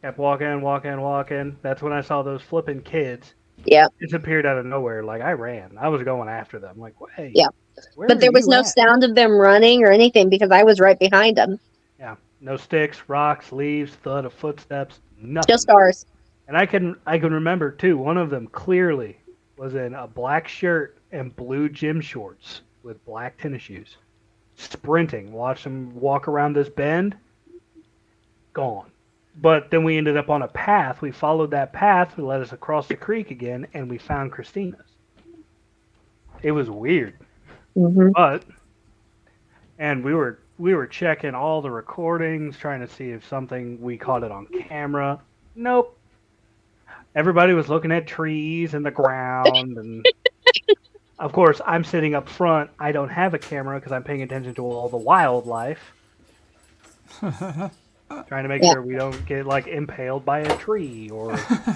kept walking. That's when I saw those flipping kids. Yeah. Disappeared out of nowhere. Like, I ran. I was going after them. Like, hey. Yeah. But there was no sound of them running or anything because I was right behind them. Yeah. No sticks, rocks, leaves, thud of footsteps, nothing. Just ours. And I can remember, too, one of them clearly was in a black shirt and blue gym shorts with black tennis shoes. Sprinting. Watch him walk around this bend. Gone. But then we ended up on a path. We followed that path. It led us across the creek again, and we found Christina's. It was weird. Mm-hmm. And we were checking all the recordings, trying to see if we caught it on camera. Nope. Everybody was looking at trees and the ground, and of course, I'm sitting up front. I don't have a camera because I'm paying attention to all the wildlife. Trying to make sure we don't get like impaled by a tree or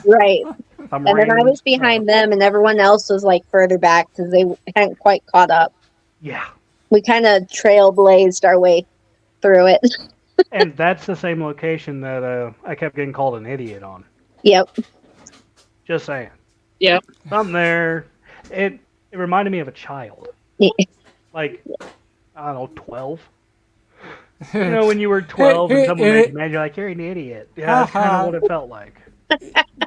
right. And then I was behind them, and everyone else was like further back because they hadn't quite caught up. Yeah. We kind of trailblazed our way through it. And that's the same location that I kept getting called an idiot on. Yep. Just saying. Yep. Something there. It reminded me of a child. Like, I don't know, 12. You know, when you were 12 and someone made you mad, you're like, you're an idiot. Yeah, that's kind of what it felt like.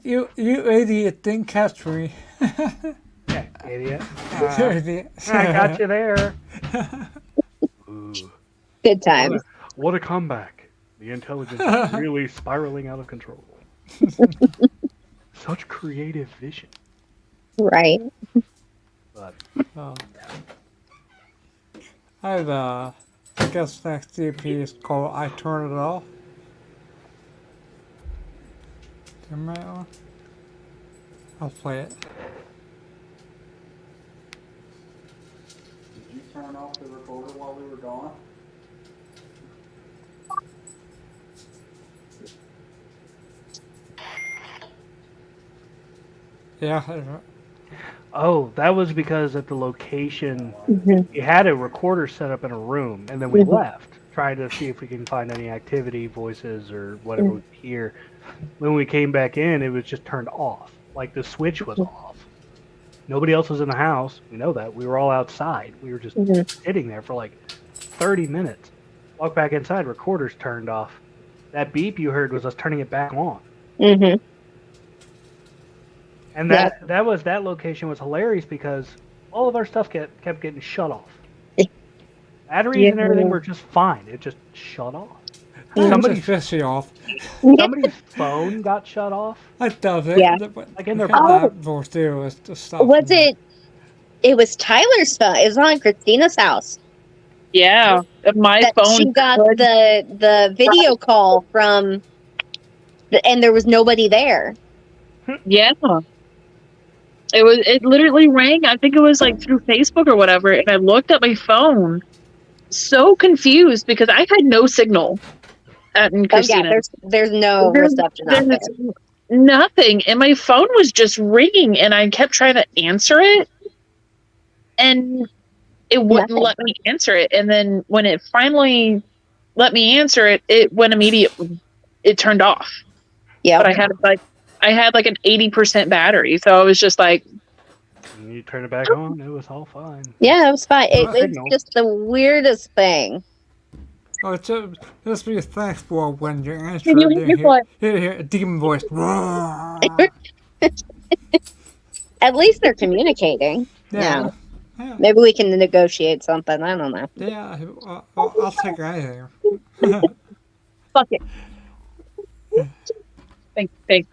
You idiot, didn't catch me. Yeah, idiot. Idiot. I got you there. Ooh. Good times. What a comeback. The intelligence is really spiraling out of control. Such creative vision. Right. But, I have I guess next EP is called I Turn It Off. Remember that one? I'll play it. Did you turn off the recorder while we were gone? Yeah. oh, that was because at the location, we had a recorder set up in a room, and then we left, trying to see if we can find any activity, voices, or whatever we could hear. When we came back in, it was just turned off. Like the switch was off. Nobody else was in the house. We know that. We were all outside. We were just sitting there for like 30 minutes. Walk back inside, recorder's turned off. That beep you heard was us turning it back on. Mm-hmm. And Yeah. that location was hilarious because all of our stuff kept getting shut off. Batteries and everything were just fine. It just shut off. Somebody's Somebody's fishy off. somebody's phone got shut off. That does it. Yeah. Like in their that before too. It's just stuff. Was it? It was Tyler's phone. It was on Christina's house Yeah, my that phone. she got the video call from, and there was nobody there. Yeah, it literally rang. I think it was like through Facebook or whatever, and I looked at my phone, so confused because I had no signal at Oh yeah, Christina. there's no reception out there. There's nothing, and my phone was just ringing, and I kept trying to answer it, and it wouldn't Nothing. let me answer it. And then when it finally let me answer it, it went immediately. It turned off. Yeah. But I had like an 80% battery, so I was just like, And you turn it back on, it was all fine. Yeah, it was fine. It's Signal. just the weirdest thing. Oh, just be thankful when you answer Can you it. hear what? Hear a demon voice. At least they're communicating. Yeah. Yeah. Maybe we can negotiate something. I don't know. Yeah. I'll take anything. fuck it. Thanks.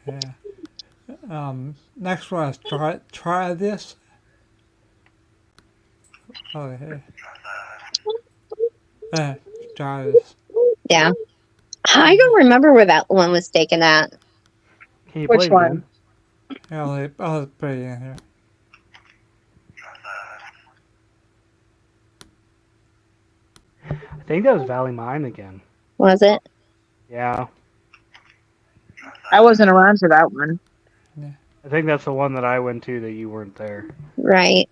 Yeah. Next one is try this. Oh yeah. Try this. Yeah. I don't remember where that one was taken at. Can you Which play it one? again? Yeah, I'll put it in here. I think that was Valley Mine again. Was it? Yeah. I wasn't around for that one. I think that's the one that I went to that you weren't there. Right.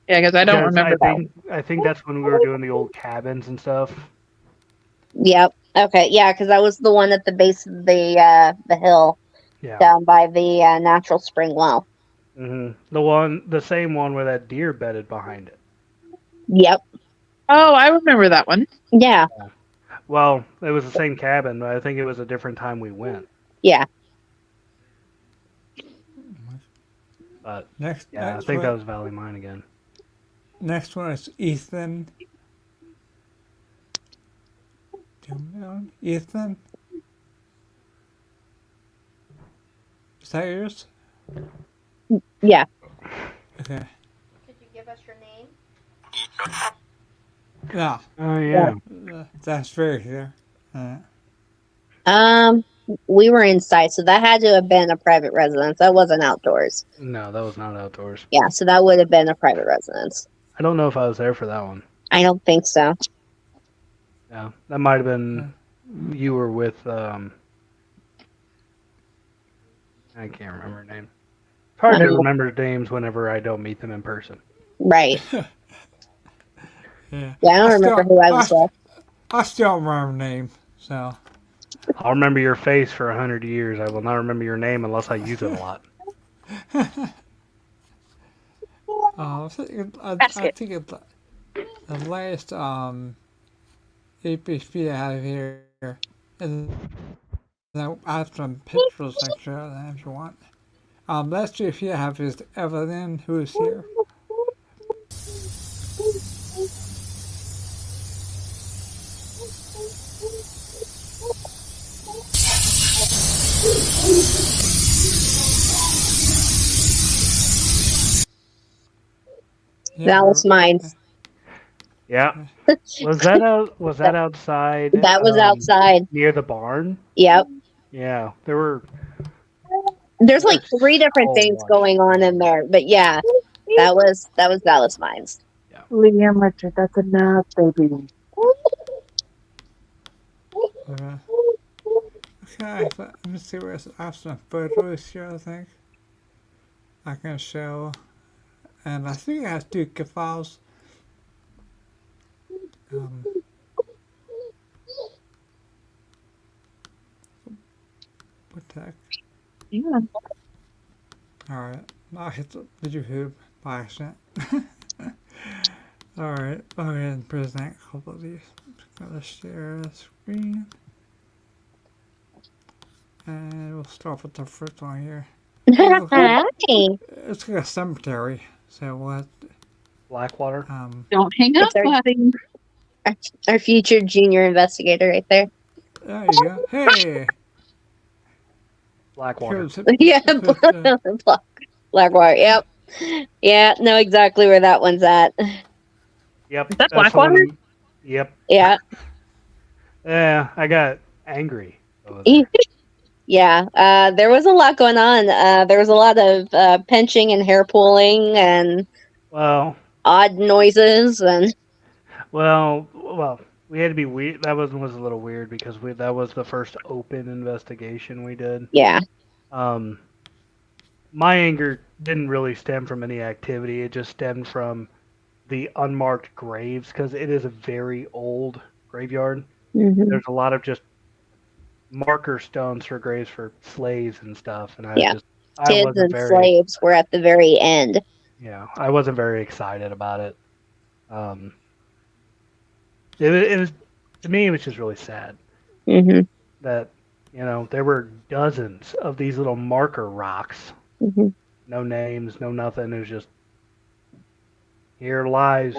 Yeah, because I don't Because remember that. I think that's when we were doing the old cabins and stuff. Yep. Okay. Yeah, because that was the one at the base of the hill Yeah. down by the natural spring well. The same one where that deer bedded behind it. Yep. Oh, I remember that one. Yeah. Well, it was the same cabin, but I think it was a different time we went. Yeah. But Next. yeah, I next think one, that was Valley Mine again. Next one is Ethan. Ethan. Is that yours? Yeah. Okay. Could you give us your name? Yeah. Oh yeah. That's very clear. We were inside, so that had to have been a private residence. That wasn't outdoors. No, that was not outdoors. Yeah, so that would have been a private residence. I don't know if I was there for that one. I don't think so. Yeah, that might have been you were with. I can't remember her name. It's hard to remember names whenever I don't meet them in person. Right. Yeah. Yeah, I don't remember who I was with. I still don't remember her name, so. I'll remember your face for 100 years. I will not remember your name unless I use it a lot. I think it's the last APC I have here, and I have some pictures I can show them if you want. Last APC I have is Evelyn, who is here. That was mine. Yeah. Was that outside? That was outside. Near the barn? Yep. Yeah. There were. There's like 3 different so things much. going on in there, but yeah, that was Dallas Mines. Liam Richard, that's enough, baby. Okay, let me see where I have some photos here, I think. I can show. And I think it has 2 GIF files. What the heck? Yeah. Alright, I hit the YouTube by accident. Alright, I'll go ahead and present a couple of these. Just gotta share the screen. And we'll start with the first one here. Hi. It's like a cemetery. So what? Blackwater. Don't hang up, It's buddy. our future junior investigator right there. There you go. Hey! Blackwater. Here's Yeah, here's, Blackwater. Yep. Yeah, know exactly where that one's at. Yep. Is that that's the Blackwater? one- Yep. Yeah. Yeah, I got angry over there. Yeah. There was a lot going on. There was a lot of pinching and hair pulling and Well, odd noises and well, we had to be weird. That was a little weird because that was the first open investigation we did. yeah. Um, my anger didn't really stem from any activity. It just stemmed from the unmarked graves because it is a very old graveyard. Mhm. There's a lot of just marker stones for graves for slaves and stuff, and I Yeah. I Kids wasn't and very slaves were at the very end. I wasn't very excited about it. It was to me it was just really sad Hmm. that there were dozens of these little marker rocks, Hmm. no names, no nothing. It was just here lies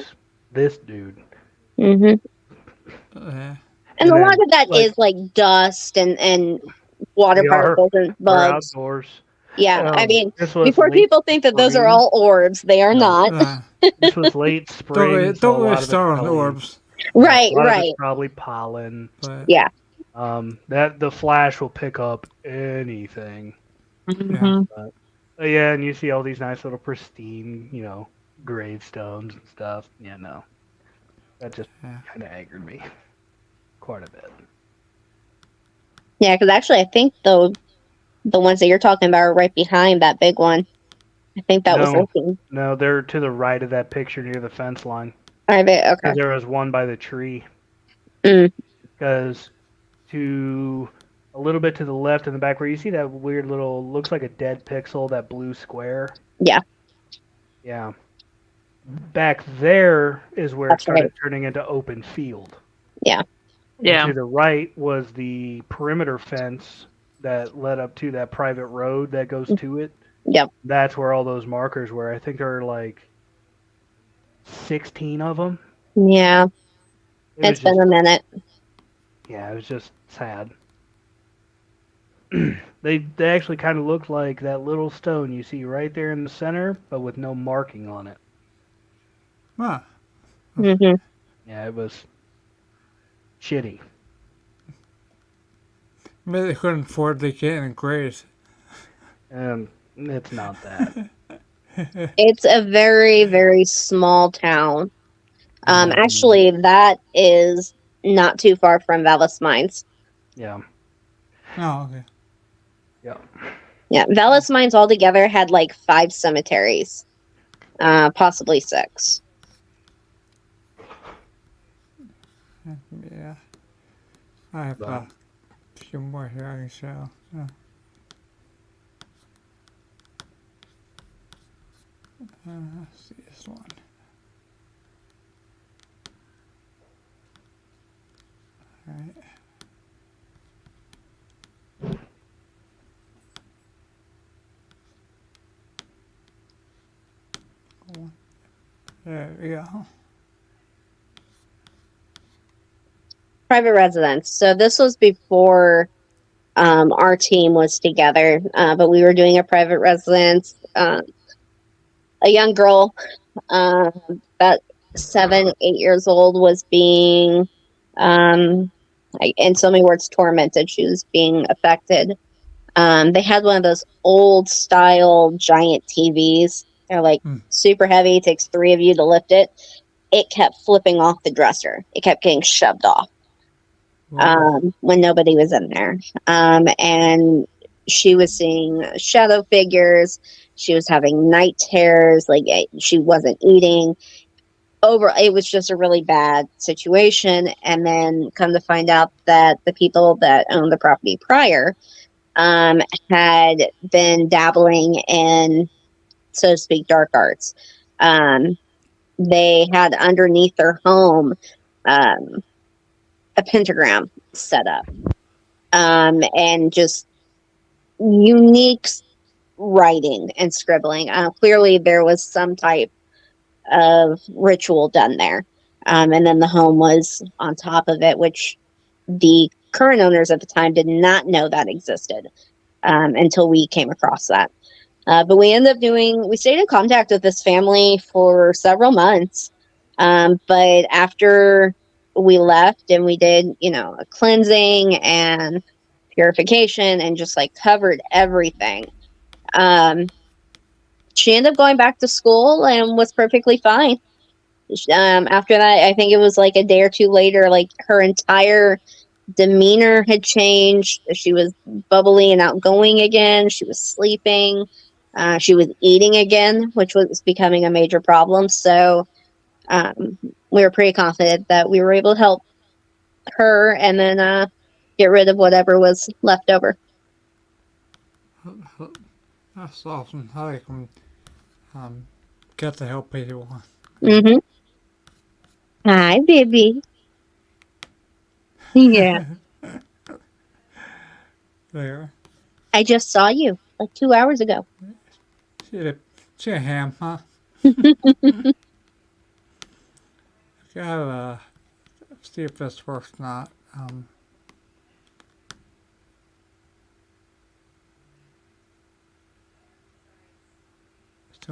this dude. Hmm. yeah. And a then, lot of that is like dust and water we are- particles and we're bugs. outdoors. Yeah, I mean, This was before late people think that those are spring. all orbs, they are No. not. This was late spring. so a Don't lot really of it's start on probably- orbs. Right, a lot of right. it's probably pollen. But Yeah. That the flash will pick up anything. Mhm. But yeah, and you see all these nice little pristine, gravestones and stuff. Yeah, no, that just Yeah. kind of angered me quite a bit. Yeah, because actually, I think the ones that you're talking about are right behind that big one. I think that was No. looking. No, they're to the right of that picture near the fence line. I bet. Okay. Because there was one by the tree. Mm. Because to a little bit to the left in the back where you see that weird little, looks like a dead pixel, that blue square. Yeah. Yeah. Back there is where That's it started right. turning into open field. Yeah. Yeah. To the right was the perimeter fence that led up to that private road that goes to it. Yep. That's where all those markers were. I think there are like 16 of them. Yeah. It It's been a minute. Yeah, it was just sad. They actually kind of looked like that little stone you see right there in the center, but with no marking on it. Huh. Hmm. Yeah, it was shitty. Maybe they couldn't afford to get in graves. It's not that. It's a very, very small town. Mhm. Actually, that is not too far from Vallis Mines. Yeah. Oh, okay. Yeah. Yeah, Vallis Mines altogether had like 5 cemeteries, possibly 6. Yeah. I have a few more here I can show. Yeah. Let's see this one. Alright. There we go. Private residence. So this was before our team was together, but we were doing a private residence. A young girl, about 7, 8 years old, was being, in so many words, tormented. She was being affected. They had one of those old style giant TVs. They're like super heavy. It takes 3 of you to lift it. It kept flipping off the dresser. It kept getting shoved off when nobody was in there. And she was seeing shadow figures. She was having night terrors. Like she wasn't eating. It was just a really bad situation. And then come to find out that the people that owned the property prior had been dabbling in, so to speak, dark arts. they had underneath their home um, a pentagram set up, and just unique writing and scribbling. Clearly, there was some type of ritual done there. And then the home was on top of it, which the current owners at the time did not know that existed until we came across that. But we ended up we stayed in contact with this family for several months. But after we left and we did, a cleansing and purification and just like covered everything, she ended up going back to school and was perfectly fine. After that, I think it was like a day or two later, like her entire demeanor had changed. She was bubbly and outgoing again. She was sleeping. She was eating again, which was becoming a major problem. So we were pretty confident that we were able to help her and then get rid of whatever was left over. That's awesome. How they can get the help people. Mm-hmm. Hi, baby. Yeah. There. I just saw you like 2 hours ago. She a ham, huh? Gotta see if this works or not.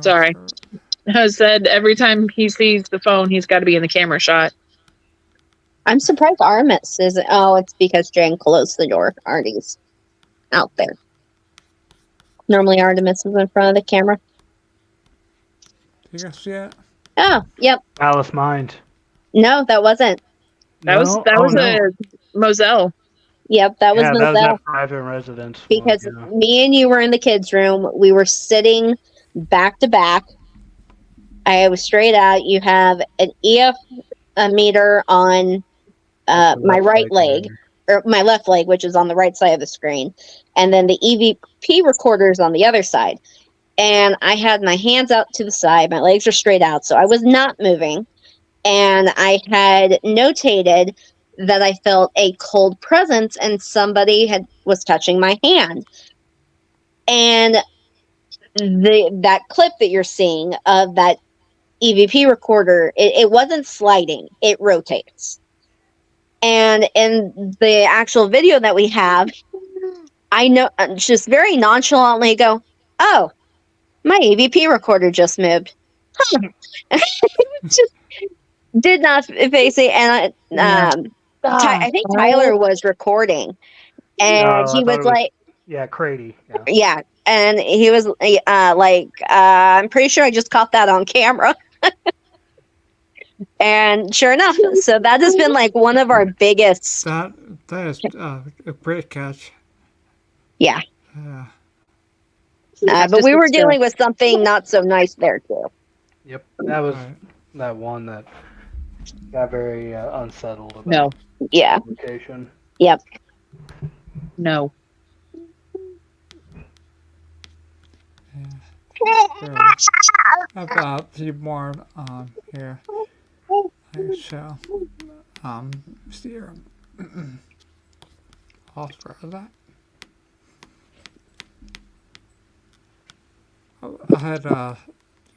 Sorry. Has said every time he sees the phone, he's got to be in the camera shot. I'm surprised Artemis isn't. Oh, it's because Jane closed the door. Artie's out there. Normally, Artemis is in front of the camera. Do you guys see it? Oh, yep. Alice Mind. No, that wasn't. That was a Moselle. Yep, that was that was Moselle. that private residence. Because one, me and you were in the kids' room. We were sitting back to back. I was straight out. You have an EF meter on my right leg, or my left leg, which is on the right side of the screen, and then the EVP recorder is on the other side. And I had my hands out to the side. My legs are straight out, so I was not moving. And I had notated that I felt a cold presence and somebody was touching my hand. And that clip that you're seeing of that EVP recorder, it wasn't sliding, it rotates. And in the actual video that we have, I know, just very nonchalantly go, oh, my EVP recorder just moved. Huh. Just did not face it. And I think Tyler was recording. And he was like, yeah, Crady. Yeah. And he was like, I'm pretty sure I just caught that on camera. And sure enough, so that has been like one of our biggest. That is a great catch. Yeah. Yeah. But we were dealing with something not so nice there too. Yep, that was that one that got very unsettled about. No. Yeah. Location. Yep. No. Yeah. I've got a few more here. I shall see here. I'll spread that. I had you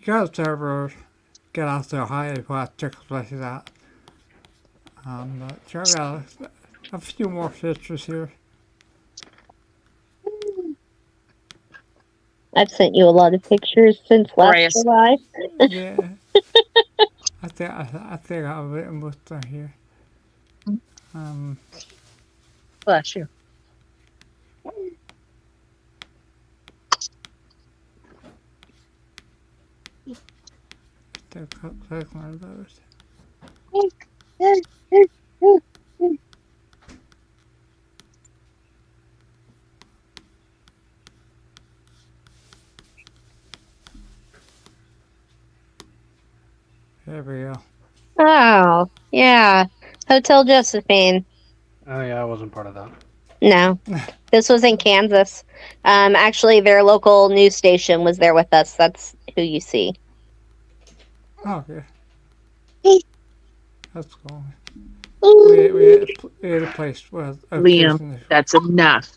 guys ever get out there high and put chicken places out? But sure, I got a few more pictures here. I've sent you a lot of pictures since last July. Yeah. I think I've written most of here. Bless you. Click one of those. There we go. Oh, yeah. Hotel Josephine. Oh yeah, I wasn't part of that. No. This was in Kansas. Actually, their local news station was there with us. That's who you see. Oh, yeah. That's cool. Ooh, We had a place with Liam, occasionally. that's enough.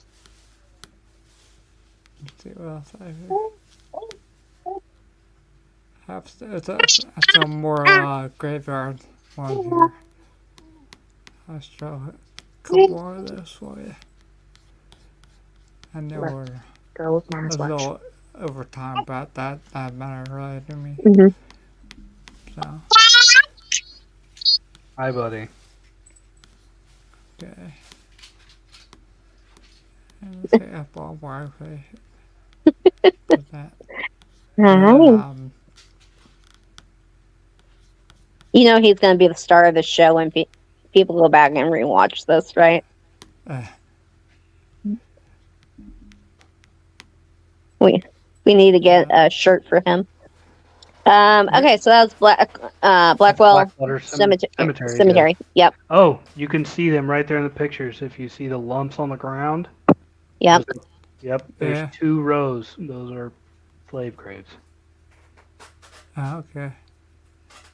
Let's see what else I have. It's a more graveyard one here. I'll show a couple more of those for you. I know Let we're go with a Mama's watch. little over time, but that matter really to me. Hmm. So, Hi, buddy. okay. And let's say up all wire with that. Alright. You know he's going to be the star of the show when people go back and rewatch this, right? Uh, We need to get a shirt for him. Okay, so that was Blackwell Blackwater Cemetery. Cemetery. Yep. Oh, you can see them right there in the pictures. If you see the lumps on the ground. Yep. Yep. There's Yeah. 2 rows. Those are slave graves. okay.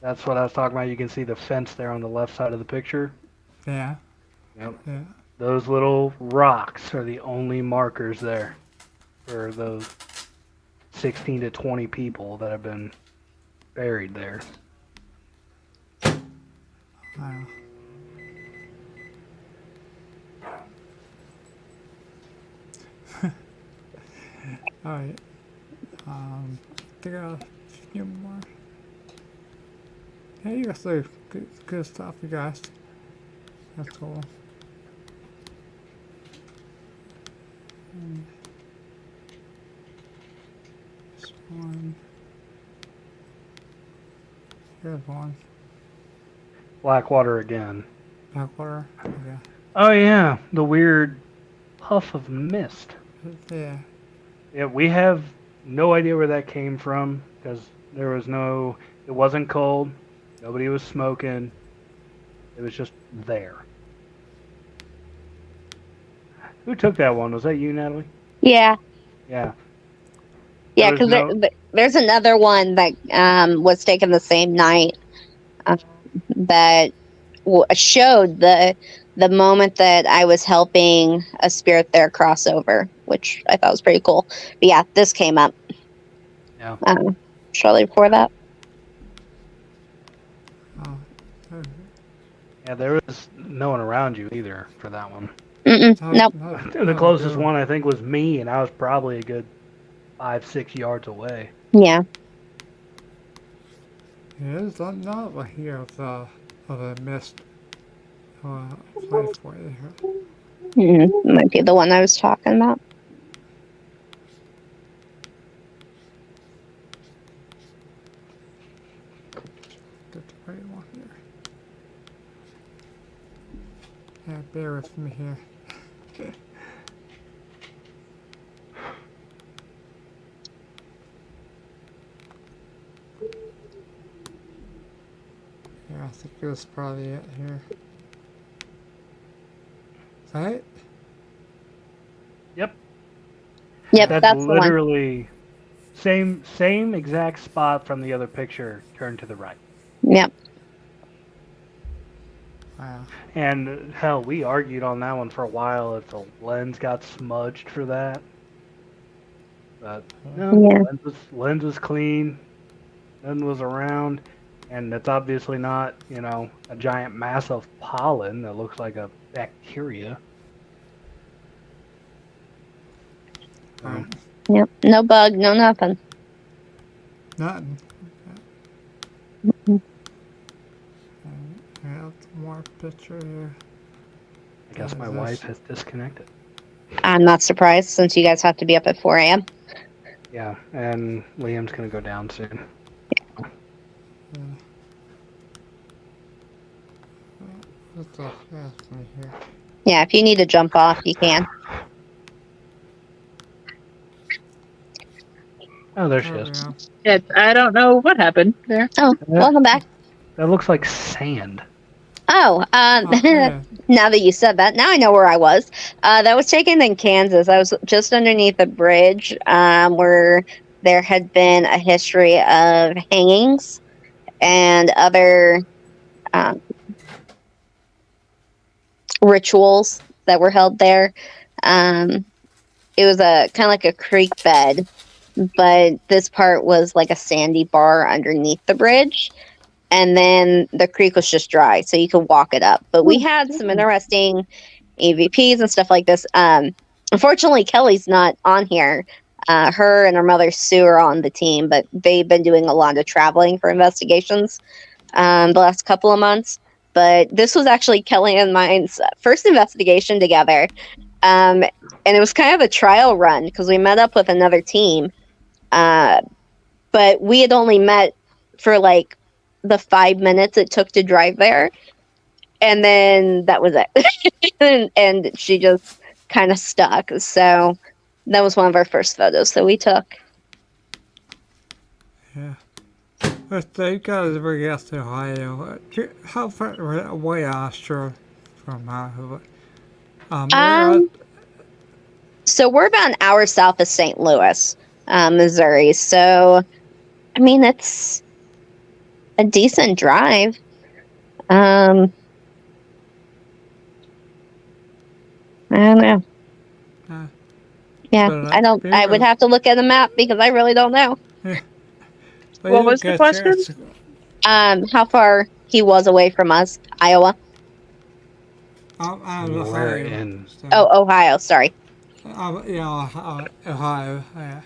That's what I was talking about. You can see the fence there on the left side of the picture. Yeah. Yep. Yeah. Those little rocks are the only markers there for those 16 to 20 people that have been buried there. Wow. Alright. I think I have a few more. Hey, you guys do good stuff, you guys. That's cool. This one. Here's one. Blackwater again. Backwater. Okay. Oh yeah, the weird puff of mist. Yeah. Yeah, we have no idea where that came from because there was no. It wasn't cold. Nobody was smoking. It was just there. Who took that one? Was that you, Natalie? Yeah. Yeah. Yeah, There was because there's another one that was taken the same night that showed the moment that I was helping a spirit there cross over, which I thought was pretty cool. But yeah, this came up Yeah. shortly before that. Oh. Okay. Yeah, there was no one around you either for that one. Nope. The closest one I think was me, and I was probably a good 5-6 yards away. Yeah. Yeah, there's another here of a mist place for you here. Might be the one I was talking about. Get the right one here. Yeah, bear with me here. Yeah, I think it was probably it here. Is that it? Yep. Yep, That's that's the one. literally same exact spot from the other picture. Turn to the right. Yep. Wow. And hell, we argued on that one for a while if the lens got smudged for that. But no, Yeah. lens was clean. Nothing was around. And it's obviously not, a giant mass of pollen that looks like a bacteria. Alright. Yep. No bug, no nothing. Nothing. I have more picture here. I guess my wife has disconnected. I'm not surprised since you guys have to be up at 4 a.m. Yeah, and Liam's gonna go down soon. Yeah. What's the last one here? Yeah, if you need to jump off, you can. Oh, there she There we is. go. I don't know what happened there. Oh, welcome back. That looks like sand. Oh, Yeah. now that you said that, now I know where I was. That was taken in Kansas. I was just underneath a bridge where there had been a history of hangings and other rituals that were held there. It was a kind of like a creek bed, but this part was like a sandy bar underneath the bridge, and then the creek was just dry, so you could walk it up. But we had some interesting EVPs and stuff like this. Unfortunately, Kelly's not on here. Her and her mother Sue are on the team, but they've been doing a lot of traveling for investigations the last couple of months. But this was actually Kelly and mine's first investigation together. And it was kind of a trial run because we met up with another team. But we had only met for like the 5 minutes it took to drive there. And then that was it. and she just kind of stuck. So that was one of our first photos that we took. Yeah. But you guys ever get to Ohio? How far away are you from So we're about an hour south of St. Louis, Missouri. So, I mean, it's a decent drive. I don't know. Yeah, but, I don't. I would have to look at the map because I really don't know. Yeah. What was the question? How far he was away from us, Iowa. I'm Where Ohio. in? So, Oh, Ohio. Sorry. Ohio. Yeah.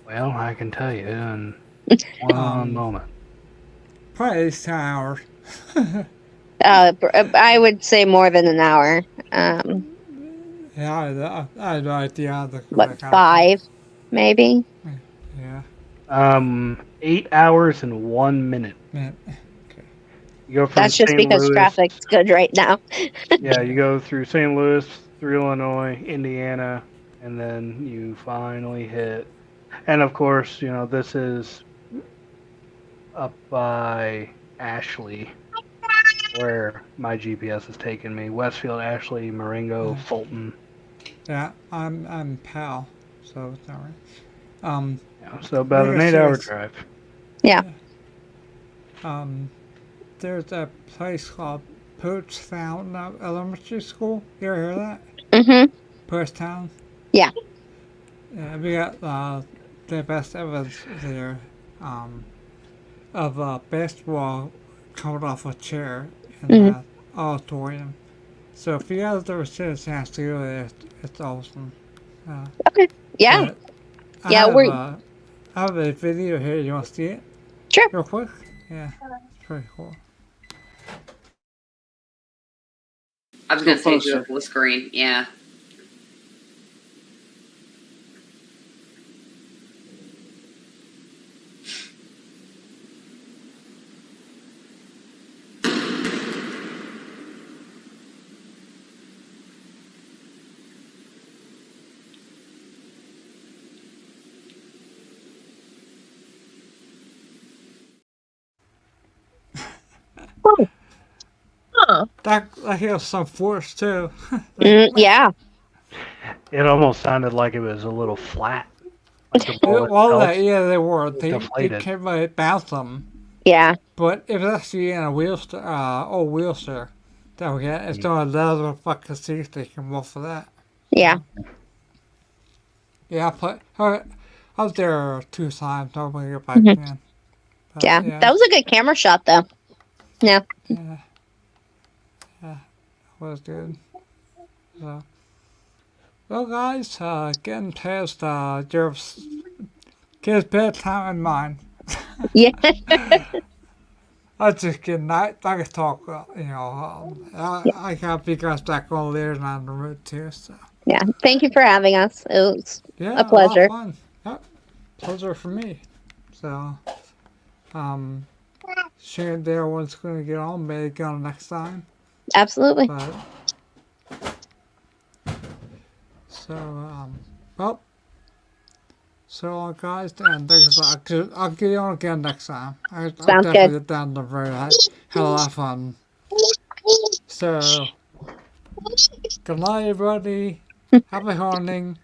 Well, I can tell you in one moment. Probably at least 10 hours. I would say more than an hour. Yeah, I had no idea. What, 5, maybe? Yeah. 8 hours and 1 minute. Man. You go from That's just St. because Louis, traffic's good right now. Yeah, you go through St. Louis, through Illinois, Indiana, and then you finally hit. And of course, you know, this is up by Ashley, where my GPS has taken me. Westfield, Ashley, Marengo, Fulton. Yeah, I'm Pal, so it's not right. Yeah, so about an 8-hour drive. Yeah. There's a place called Poachtown Elementary School. You ever hear that? Mm-hmm. Poachtown? Yeah. Yeah, we got the best evidence there of basketball coming off a chair in the auditorium. So if you guys ever get a chance to go there, it's awesome. Okay. Yeah. I have a video here. You want to see it? Sure. Real quick? Yeah. It's pretty cool. I was going to say do a full screen. Yeah. Huh. That has some force too. Yeah. It almost sounded like it was a little flat. Like the ball Well, itself. they were. They deflated. can't really bounce them. Yeah. But if it's actually in a wheelchair, old wheelchair that we get, it's doing a leather fucking seat. They can move for that. Yeah. Yeah, I was there 2 times. I'm gonna get back in. But, Yeah. That was a good camera shot, though. Yeah. Yeah, was good. So, well, guys, getting past your kids' bedtime and mine. Yeah. I just kidding. I can talk. I got big guys back over there and on the road too. So Yeah. Thank you for having us. It was yeah, a pleasure. lot of fun. Yep, pleasure for me. So, Sharon there was going to get on, maybe get on next time. Absolutely. But so well. So guys, and thanks. I'll get you on again next time. I'll definitely good. get down the road. I had a lot of fun. So good night, everybody. Happy hunting.